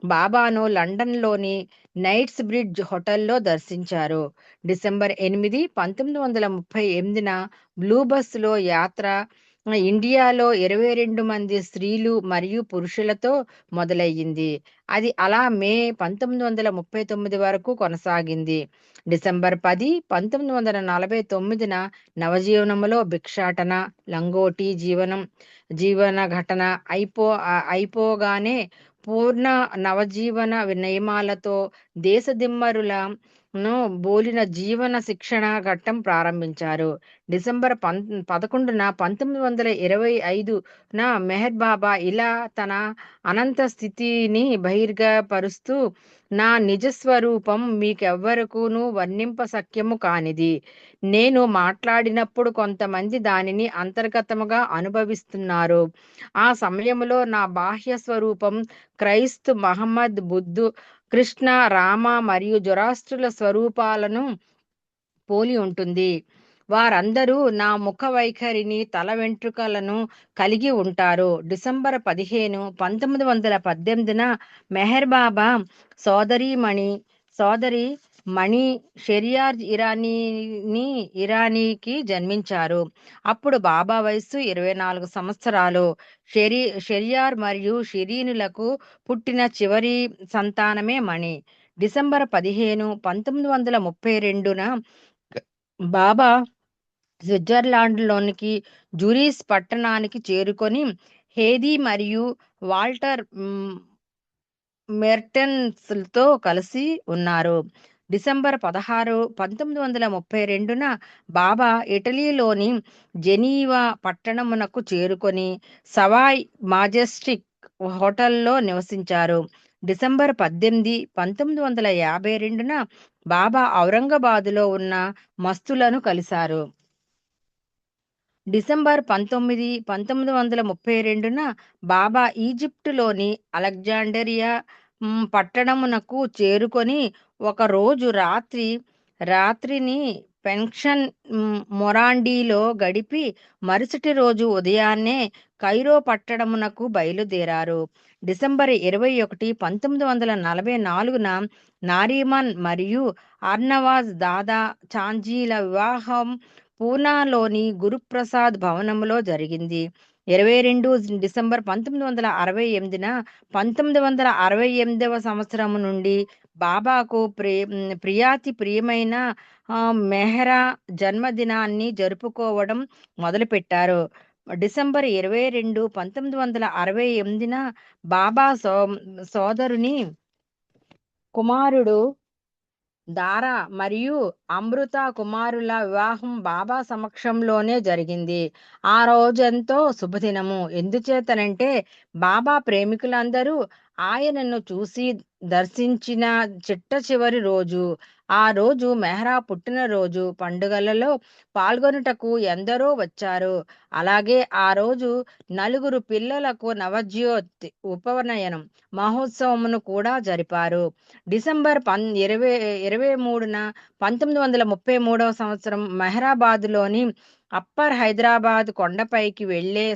బాబాను లండన్లోని నైట్స్ బ్రిడ్జ్ హోటల్లో దర్శించారు. డిసెంబర్ 8, 1938 బ్లూ బస్సులో యాత్ర ఇండియాలో 22 మంది స్త్రీలు మరియు పురుషులతో మొదలయ్యింది. అది అలా మే 1939 వరకు కొనసాగింది. డిసెంబర్ 10, 1949 నవజీవనంలో భిక్షాటన, లంగోటి జీవన ఘటన అయిపోగానే పూర్ణ నవజీవన నియమాలతో దేశదిమ్మరులను బోలిన జీవన శిక్షణ ఘట్టం ప్రారంభించారు. డిసెంబర్ 11, 1925 మెహర్ బాబా ఇలా తన అనంత స్థితిని బహిర్గపరుస్తూ, నా నిజస్వరూపం మీకెవ్వరకును వర్ణింప సఖ్యము కానిది. నేను మాట్లాడినప్పుడు కొంతమంది దానిని అంతర్గతముగా అనుభవిస్తున్నారు. ఆ సమయంలో నా బాహ్య స్వరూపం క్రైస్తు, మహమ్మద్, బుద్ధు, కృష్ణ, రామ మరియు జొరాస్ట్రుల స్వరూపాలను పోలి ఉంటుంది. వారందరూ నా ముఖ వైఖరిని, తల వెంట్రుకలను కలిగి ఉంటారు. డిసెంబర్ 15, 1918 మెహర్ బాబా సోదరి మణి షెరియార్ ఇరానీకి జన్మించారు. అప్పుడు బాబా వయస్సు 24 సంవత్సరాలు. షెరియార్ మరియు షిరీనులకు పుట్టిన చివరి సంతానమే మణి. డిసెంబర్ 15, 1932 బాబా స్విట్జర్లాండ్లోనికి జూరిచ్ పట్టణానికి చేరుకొని హేదీ మరియు వాల్టర్ మెర్టెన్స్తో కలిసి ఉన్నారు. డిసెంబర్ 16, 1932 బాబా ఇటలీలోని జెనీవా పట్టణమునకు చేరుకొని సవాయ్ మాజెస్టిక్ హోటల్లో నివసించారు. డిసెంబర్ 18, 1952 బాబా ఔరంగాబాదులో ఉన్న మస్తులను కలిశారు. డిసెంబర్ 19, 1932 బాబా ఈజిప్టులోని అలెగ్జాండ్రియా పట్టణమునకు చేరుకొని ఒక రోజు రాత్రిని పెన్షన్ మొరాండీలో గడిపి మరుసటి రోజు ఉదయాన్నే కైరో పట్టణమునకు బయలుదేరారు. డిసెంబర్ 21, 1944 నారీమన్ మరియు అర్నవాజ్ దాదా చాంజీల వివాహం పూనాలోని గురుప్రసాద్ భవనంలో జరిగింది. 22 డిసెంబర్ 1968న 1968వ సంవత్సరం నుండి బాబాకు ప్రియాతి ప్రియమైన మెహ్రా జన్మదినాన్ని జరుపుకోవడం మొదలుపెట్టారు. డిసెంబర్ 22, 1968న బాబా సోదరుని కుమారుడు దారా మరియు అమృత కుమారుల వివాహం బాబా సమక్షంలోనే జరిగింది. ఆ రోజెంతో శుభదినము. ఎందుచేతనంటే బాబా ప్రేమికులందరూ ఆయనను చూసి దర్శించిన చిట్ట చివరి రోజు. ఆ రోజు మెహ్రా పుట్టినరోజు పండుగలలో పాల్గొనుటకు ఎందరో వచ్చారు. అలాగే ఆ రోజు 4 పిల్లలకు నవజ్యోతి ఉపనయనం మహోత్సవమును కూడా జరిపారు. డిసెంబర్ 23న 1933వ సంవత్సరం మెహ్రాబాద్లోని అప్పర్ హైదరాబాద్ కొండపైకి వెళ్లే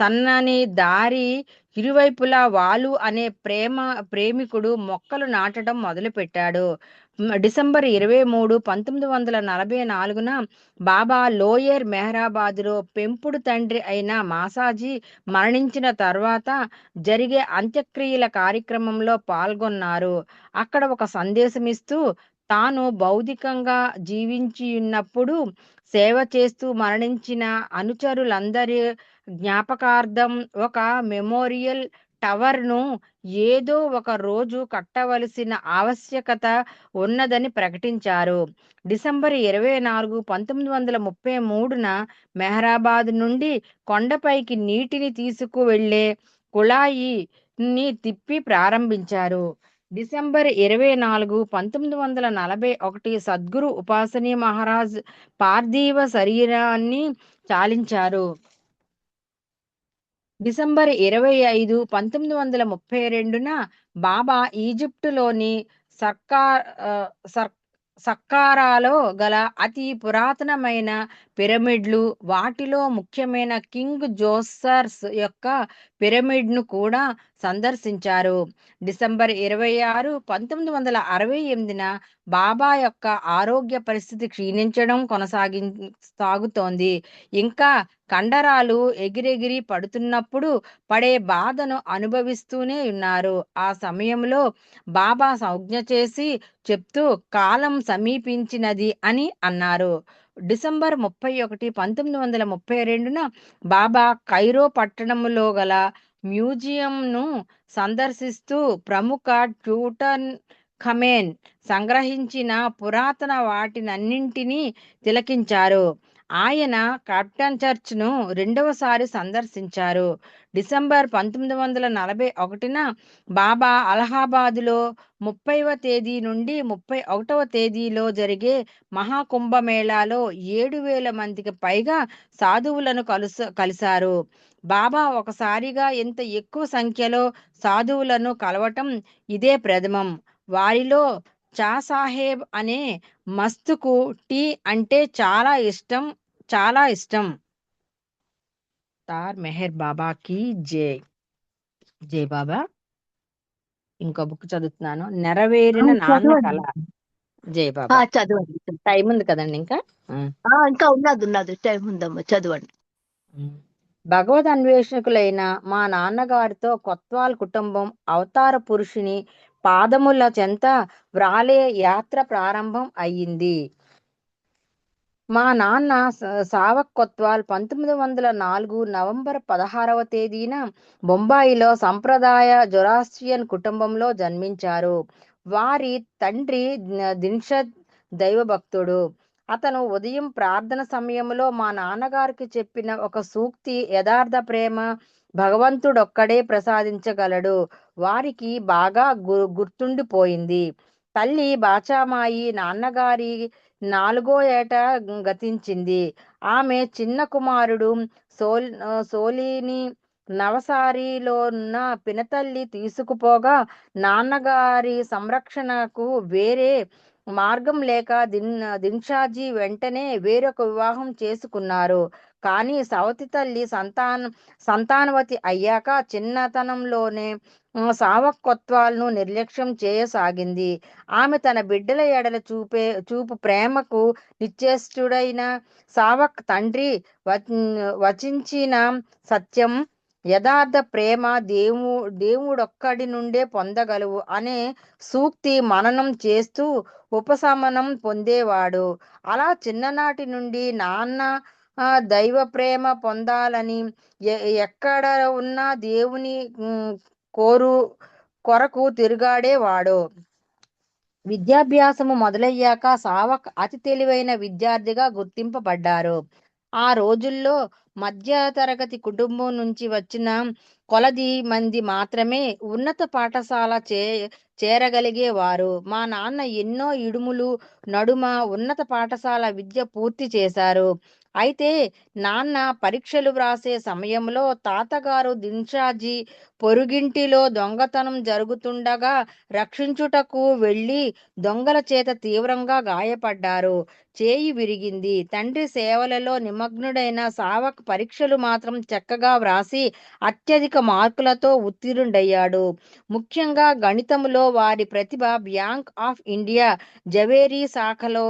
సన్నని దారి ఇరువైపులా వాలు అనే ప్రేమికుడు మొక్కలు నాటడం మొదలుపెట్టాడు. డిసెంబర్ 23, 1944న బాబా లోయర్ మెహ్రాబాద్లో పెంపుడు తండ్రి అయిన మాసాజీ మరణించిన తర్వాత జరిగే అంత్యక్రియల కార్యక్రమంలో పాల్గొన్నారు. అక్కడ ఒక సందేశమిస్తూ తాను భౌతికంగా జీవించియున్నప్పుడు సేవ చేస్తూ మరణించిన అనుచరులందరి జ్ఞాపకార్థం ఒక మెమోరియల్ టవర్ను ఏదో ఒక రోజు కట్టవలసిన ఆవశ్యకత ఉన్నదని ప్రకటించారు. డిసెంబర్ 24, 1933న మెహ్రాబాద్ నుండి కొండపైకి నీటిని తీసుకువెళ్లే కుళాయిని తిప్పి ప్రారంభించారు. డిసెంబర్ 24, 1941 సద్గురు ఉపాసనీ మహారాజ్ పార్థివ శరీరాన్ని చాలించారు. డిసెంబర్ 25, 1932న బాబా ఈజిప్టులోని సక్కారాలో గల అతి పురాతనమైన పిరమిడ్లు, వాటిలో ముఖ్యమైన కింగ్ జోసర్స్ యొక్క పిరమిడ్ను కూడా సందర్శించారు. డిసెంబర్ 26, 1968న బాబా యొక్క ఆరోగ్య పరిస్థితి క్షీణించడం సాగుతోంది. ఇంకా కండరాలు ఎగిరెగిరి పడుతున్నప్పుడు పడే బాధను అనుభవిస్తూనే ఉన్నారు. ఆ సమయంలో బాబా సంజ్ఞ చేసి చెప్తూ కాలం సమీపించినది అని అన్నారు. డిసెంబర్ 31, 1932న బాబా కైరో పట్టణంలో గల మ్యూజియంను సందర్శిస్తూ ప్రముఖ ట్యూటన్ ఖమేన్ సంగ్రహించిన పురాతన వాటినన్నింటినీ తిలకించారు. ఆయన క్యాప్టన్ చర్చ్ను రెండవసారి సందర్శించారు. డిసెంబర్ 1941న బాబా అలహాబాదులో 30వ తేదీ నుండి 31వ తేదీలో జరిగే మహాకుంభమేళాలో 7,000 మందికి పైగా సాధువులను కలిశారు. బాబా ఒకసారిగా ఇంత ఎక్కువ సంఖ్యలో సాధువులను కలవటం ఇదే ప్రథమం. వారిలో చా సాహెబ్ అనే మస్తుకు టీ అంటే చాలా ఇష్టం. తార్ మెహర్ బాబాకి జై. జై బాబా. ఇంకో బుక్ చదువుతున్నాను, నెరవేరిన నాన్న కళ. జై బాబా. చదవండి. టైం ఉంది కదండి ఇంకా. ఇంకా ఉన్నది టైం ఉందమ్మా, చదవండి. భగవద్ అన్వేషకులైన మా నాన్నగారితో కొత్వాల్ కుటుంబం అవతార పురుషుని పాదముల చెంత వ్రాలే యాత్ర ప్రారంభం అయ్యింది. మా నాన్న సావక్ కొత్వాల్ 1904 నవంబర్ 16వ తేదీన బొంబాయిలో సంప్రదాయ జొరాస్ట్రియన్ కుటుంబంలో జన్మించారు. వారి తండ్రి దిన్షద్ దైవభక్తుడు. అతను ఉదయం ప్రార్థన సమయంలో మా నాన్నగారికి చెప్పిన ఒక సూక్తి యథార్థ ప్రేమ భగవంతుడొక్కడే ప్రసాదించగలడు వారికి బాగా గుర్తుండిపోయింది. తల్లి బాచామాయి నాన్నగారి 4వ ఏట గతించింది. ఆమె చిన్న కుమారుడు సోలిని నవసారిలోనున్న పినతల్లి తీసుకుపోగా నాన్నగారి సంరక్షణకు వేరే మార్గం లేక దిన్షాజీ వెంటనే వేరొక వివాహం చేసుకున్నారు. కానీ సవతి తల్లి సంతానవతి అయ్యాక చిన్నతనంలోనే సావకత్వాలను నిర్లక్ష్యం చేయసాగింది. ఆమె తన బిడ్డల ఎడల చూపు ప్రేమకు నిశ్చేష్టుడైన సావక్ తండ్రి వచించిన సత్యం యథార్థ ప్రేమ దేవుడొక్కడి నుండే పొందగలవు అనే సూక్తి మననం చేస్తూ ఉపశమనం పొందేవాడు. అలా చిన్ననాటి నుండి నాన్న దైవ ప్రేమ పొందాలని ఎక్కడ ఉన్నా దేవుని కొరకు తిరుగాడేవాడు. విద్యాభ్యాసము మొదలయ్యాక సావక్ అతి తెలివైన విద్యార్థిగా గుర్తింపబడ్డారు. ఆ రోజుల్లో మధ్యతరగతి కుటుంబం నుంచి వచ్చిన కొలది మంది మాత్రమే ఉన్నత పాఠశాల చేరగలిగేవారు. మా నాన్న ఎన్నో ఇడుములు నడుమ ఉన్నత పాఠశాల విద్య పూర్తి చేశారు. అయితే నాన్న పరీక్షలు వ్రాసే సమయంలో తాతగారు దిన్షాజీ పొరుగింటిలో దొంగతనం జరుగుతుండగా రక్షించుటకు వెళ్ళి దొంగల చేత తీవ్రంగా గాయపడ్డారు. చేయి విరిగింది. తండ్రి సేవలలో నిమగ్నుడైన సావక్ పరీక్షలు మాత్రం చక్కగా వ్రాసి అత్యధిక మార్కులతో ఉత్తీర్ణుడయ్యాడు. ముఖ్యంగా గణితంలో వారి ప్రతిభ బ్యాంక్ ఆఫ్ ఇండియా జవేరీ శాఖలో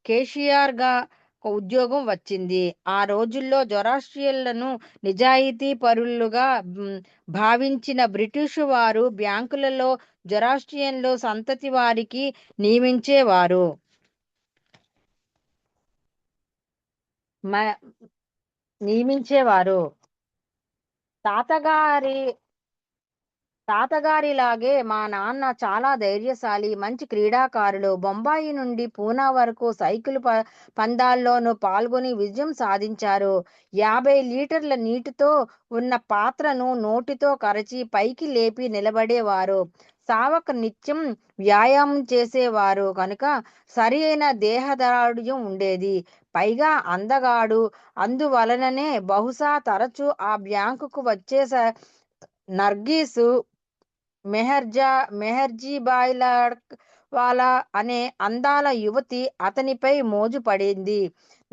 కేషియర్గా ఉద్యోగం వచ్చింది. ఆ రోజుల్లో జొరాస్ట్రియన్లను నిజాయితీ పరులుగా భావించిన బ్రిటిషు వారు బ్యాంకులలో జొరాస్ట్రియన్లు సంతతి వారికి నియమించేవారు. తాతగారిలాగే మా నాన్న చాలా ధైర్యశాలి, మంచి క్రీడాకారులు. బొంబాయి నుండి పూనా వరకు సైకిల్ పందాల్లోనూ పాల్గొని విజయం సాధించారు. 50 లీటర్ల నీటితో ఉన్న పాత్రను నోటితో కరచి పైకి లేపి నిలబడేవారు. సావక్ నిత్యం వ్యాయామం చేసేవారు కనుక సరి అయిన దేహదారుఢ్యం ఉండేది. పైగా అందగాడు. అందువలననే బహుశా తరచూ ఆ బ్యాంకుకు వచ్చే నర్గీసు మెహర్జీబాయివాలా అనే అందాల యువతి అతనిపై మోజు పడింది.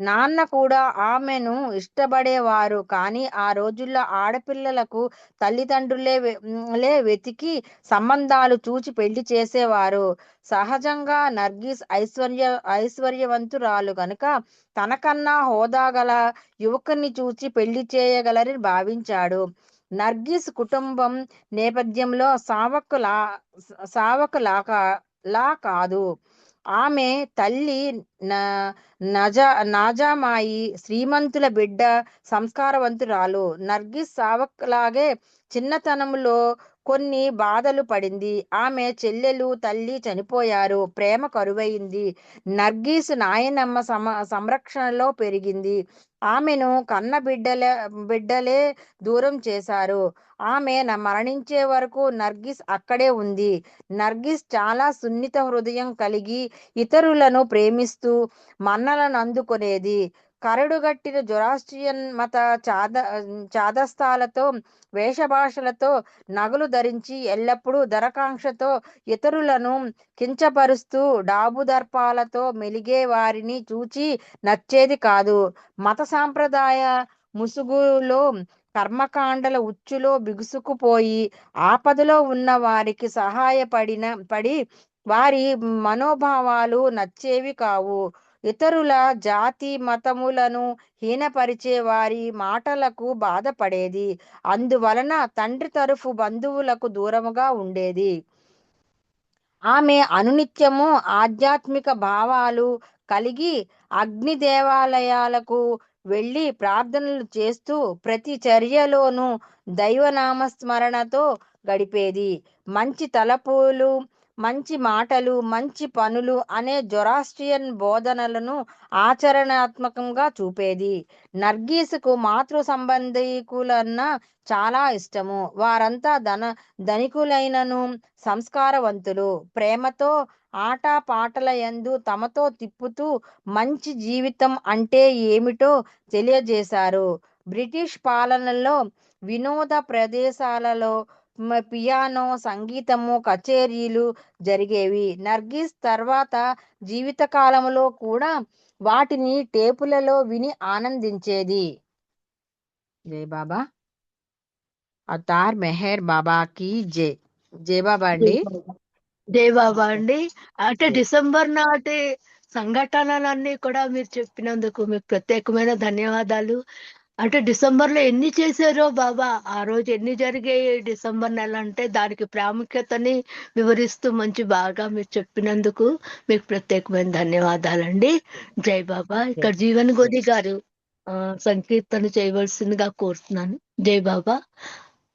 నాన్న కూడా ఆమెను ఇష్టపడేవారు. కానీ ఆ రోజుల్లో ఆడపిల్లలకు తల్లిదండ్రులే వెతికి సంబంధాలు చూచి పెళ్లి చేసేవారు. సహజంగా నర్గీస్ ఐశ్వర్యవంతురాలు కనుక తనకన్నా హోదాగల యువకుని చూచి పెళ్లి చేయగలరని భావించాడు. నర్గీస్ కుటుంబం నేపథ్యంలో సావక్ లా కాదు. ఆమె తల్లి నాజామాయి శ్రీమంతుల బిడ్డ, సంస్కారవంతురాలు. నర్గీస్ సావక్ లాగే చిన్నతనంలో కొన్ని బాధలు పడింది. ఆమె చెల్లెలు, తల్లి చనిపోయారు. ప్రేమ కరువైంది. నర్గీస్ నాయనమ్మ సంరక్షణలో పెరిగింది. ఆమెను కన్న బిడ్డలే దూరం చేశారు. ఆమె మరణించే వరకు నర్గీస్ అక్కడే ఉంది. నర్గీస్ చాలా సున్నిత హృదయం కలిగి ఇతరులను ప్రేమిస్తూ మన్నలను అందుకునేది. కరడుగట్టిన జొరాస్ట్రియన్ మత చాదస్తాలతో వేషభాషలతో నగలు ధరించి ఎల్లప్పుడూ ధనకాంక్షతో ఇతరులను కించపరుస్తూ డాబుదర్పాలతో మెలిగే వారిని చూచి నచ్చేది కాదు. మత సాంప్రదాయ ముసుగులో కర్మకాండల ఉచ్చులో బిగుసుకుపోయి ఆపదలో ఉన్న వారికి పడి వారి మనోభావాలు నచ్చేవి కావు. ఇతరుల జాతి మతములను హీనపరిచే వారి మాటలకు బాధపడేది. అందువలన తండ్రి తరఫు బంధువులకు దూరముగా ఉండేది. ఆమె అనునిత్యము ఆధ్యాత్మిక భావాలు కలిగి అగ్ని దేవాలయాలకు వెళ్ళి ప్రార్థనలు చేస్తూ ప్రతి చర్యలోనూ దైవనామస్మరణతో గడిపేది. మంచి తలపులు, మంచి మాటలు, మంచి పనులు అనే జొరాస్ట్రియన్ బోధనలను ఆచరణాత్మకంగా చూపేది. నర్గీసుకు మాతృ సంబంధికులన్నా చాలా ఇష్టము. వారంతా ధనికులైనను సంస్కారవంతులు. ప్రేమతో ఆటపాటల యందు తమతో తిప్పుతూ మంచి జీవితం అంటే ఏమిటో తెలియజేశారు. బ్రిటిష్ పాలనలో వినోద ప్రదేశాలలో పియానో, సంగీతము కచేరీలు జరిగేవి. నర్గీస్ తర్వాత జీవితకాలంలో కూడా వాటిని టేపులలో విని ఆనందించేది. జై బాబా. అవతార్ మెహర్ బాబా కీ జై. జై బాబా అండి. జై బాబా అండి. అంటే డిసెంబర్ నాటి సంఘటనలన్నీ కూడా మీరు చెప్పినందుకు మీకు ప్రత్యేకమైన ధన్యవాదాలు. అంటే డిసెంబర్ లో ఎన్ని చేశారో బాబా, ఆ రోజు ఎన్ని జరిగాయి డిసెంబర్ నెల అంటే దానికి ప్రాముఖ్యతని వివరిస్తూ మంచి బాగా మీరు చెప్పినందుకు మీకు ప్రత్యేకమైన ధన్యవాదాలండి. జై బాబా. ఇక్కడ జీవన్ గోది గారు సంకీర్తన చేయవలసిందిగా కోరుతున్నాను. జై బాబా.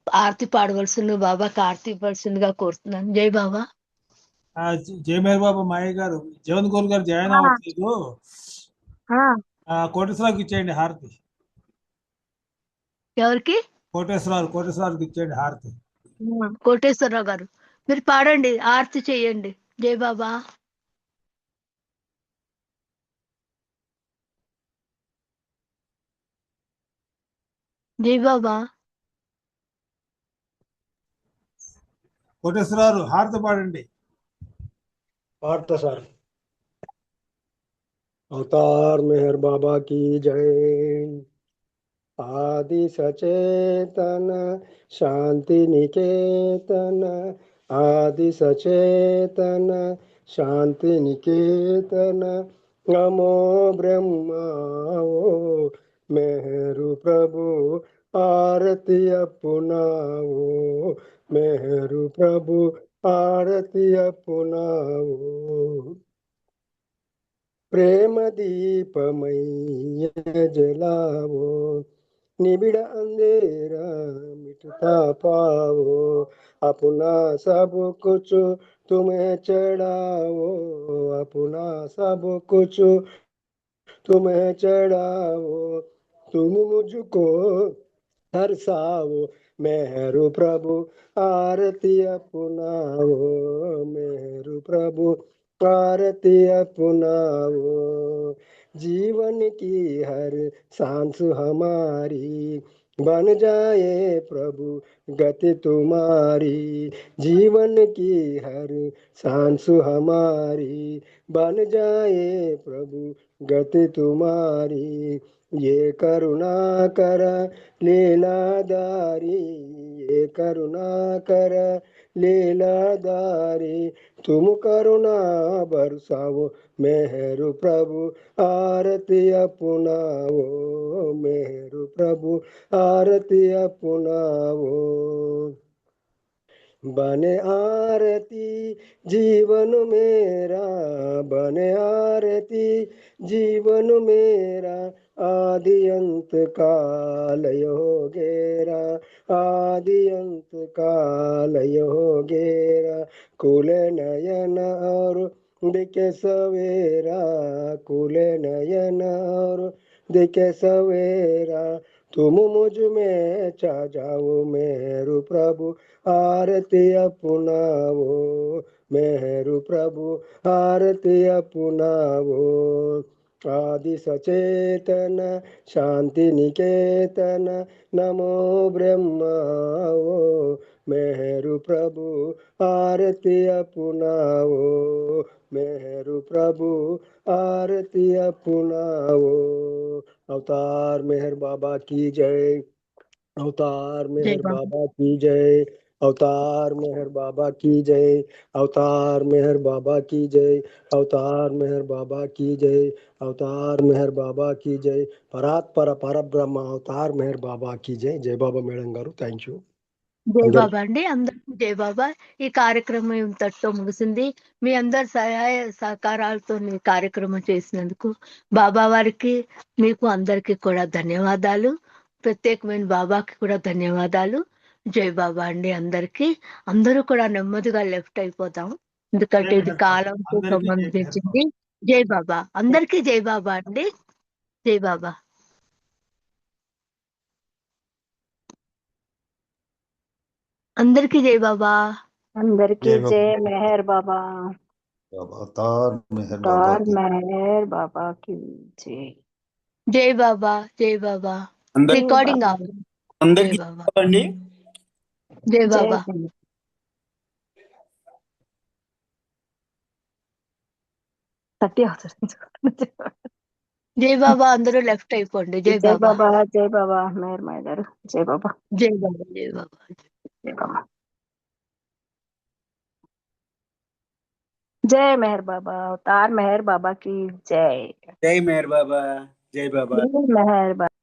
ఆర్తి పాడవలసిన బాబాకి ఆర్తి ఇవ్వాల్సిందిగా కోరుతున్నాను. జై బాబా. జై మేర్ బాబా మాయ గారు, జీవన్ గోల్ గారు జాయిన్ అవ్వట్లేదు. కోటేశ్వరరావుకి ఇచ్చేయండి హారతి. ఎవరికి? కోటేశ్వరరావుకి ఇచ్చేయండి హారతి. కోటేశ్వరరావు గారు మీరు పాడండి, ఆర్తి చేయండి. జై బాబా. జై బాబా. కోటేశ్వరరావు హారతి పాడండి. पार्थ सर। अवतार मेहर बाबा की जय। आदि सचेतन शांति निकेतन, आदि सचेतन शांति निकेतन, नमो ब्रह्मा ओ मेहरु प्रभु आरती अपनाओ, मेहरु प्रभु आरती अपनाओ। प्रेम दीपमय जलाओ, निबिड़ अंधेरा मिटता पाओ, अपना सब कुछ तुम्हें चढ़ाओ, अपना सब कुछ तुम्हें चढ़ाओ, तुम मुझको हर्षाओ, मेहरु प्रभु आरती अपनाओ, मेहरु प्रभु आरती अपनाओ। जीवन की हर सांस हमारी बन जाए प्रभु गति तुम्हारी, जीवन की हर सांस हमारी बन जाए प्रभु गति तुम्हारी। ये करुणा कर लीलाधारी, ये करुणा कर लीलाधारी, तुम करुणा बरसाओ, मेहरु प्रभु आरती अपनाओ, मेहरु प्रभु आरती अपनाओ। बने आरती जीवन मेरा, बने आरती जीवन मेरा, आदि अंत काल योगेरा, आदि अंत काल योगेरा, कुल नयन और दिखे सवेरा, कुल नयन और दिखे सवेरा, तुम मुझ में चा जाओ, मेहरु प्रभु आरती अपनाओ, मेहरु प्रभु आरती अपनाओ। आदि सचेतन शांति निकेतन, नमो ब्रह्मा ओ मेहरु प्रभु आरती अपनाओ, मेहरु प्रभु आरती अपनाओ। अवतार मेहर बाबा की जय, अवतार मेहर बाबा की जय, अवतार मेहर बाबा की जय, अवतार मेहर बाबा की जय, अवतार मेहर बाबा की जय, अवतार मेहर बाबा की जय, परात्पर परब्रह्म अवतार मेहर बाबा की जय। जय बाबा మేడం గారు, థ్యాంక్ యూ. జై బాబా అండి. అందరికీ జై బాబా. ఈ కార్యక్రమం ఇంతటితో ముగిసింది. మీ అందరి సహాయ సహకారాలతో ఈ కార్యక్రమం చేసినందుకు బాబా వారికి మీకు అందరికీ కూడా ధన్యవాదాలు. ప్రత్యేకమైన బాబాకి కూడా ధన్యవాదాలు. జై బాబా అండి. అందరికీ అందరూ కూడా నెమ్మదిగా లెఫ్ట్ అయిపోతాం, ఎందుకంటే ఇది కాలంతో సంబంధించింది. జై బాబా. అందరికీ జై బాబా అండి. జై బాబా. అందరికీ జై బాబా. అందరికీ జై మెహర్ బాబా. अवतार मेहर बाबा अवतार की मेहर बाबा की जय. జై బాబా. జై బాబా. Recording of. జై బాబా. జై బాబా. జై బాబా. అందరూ లెఫ్ట్ అయిపోండి. జై జై బాబా. బాబా. జై బాబా. మేర్ మాయ గారు. జై బాబా. జై బాబా. జై బాబా. జై బాబా. जय मेहर बाबा, अवतार मेहर बाबा की जय। जय मेहर बाबा, जय बाबा। जय मेहर बाबा।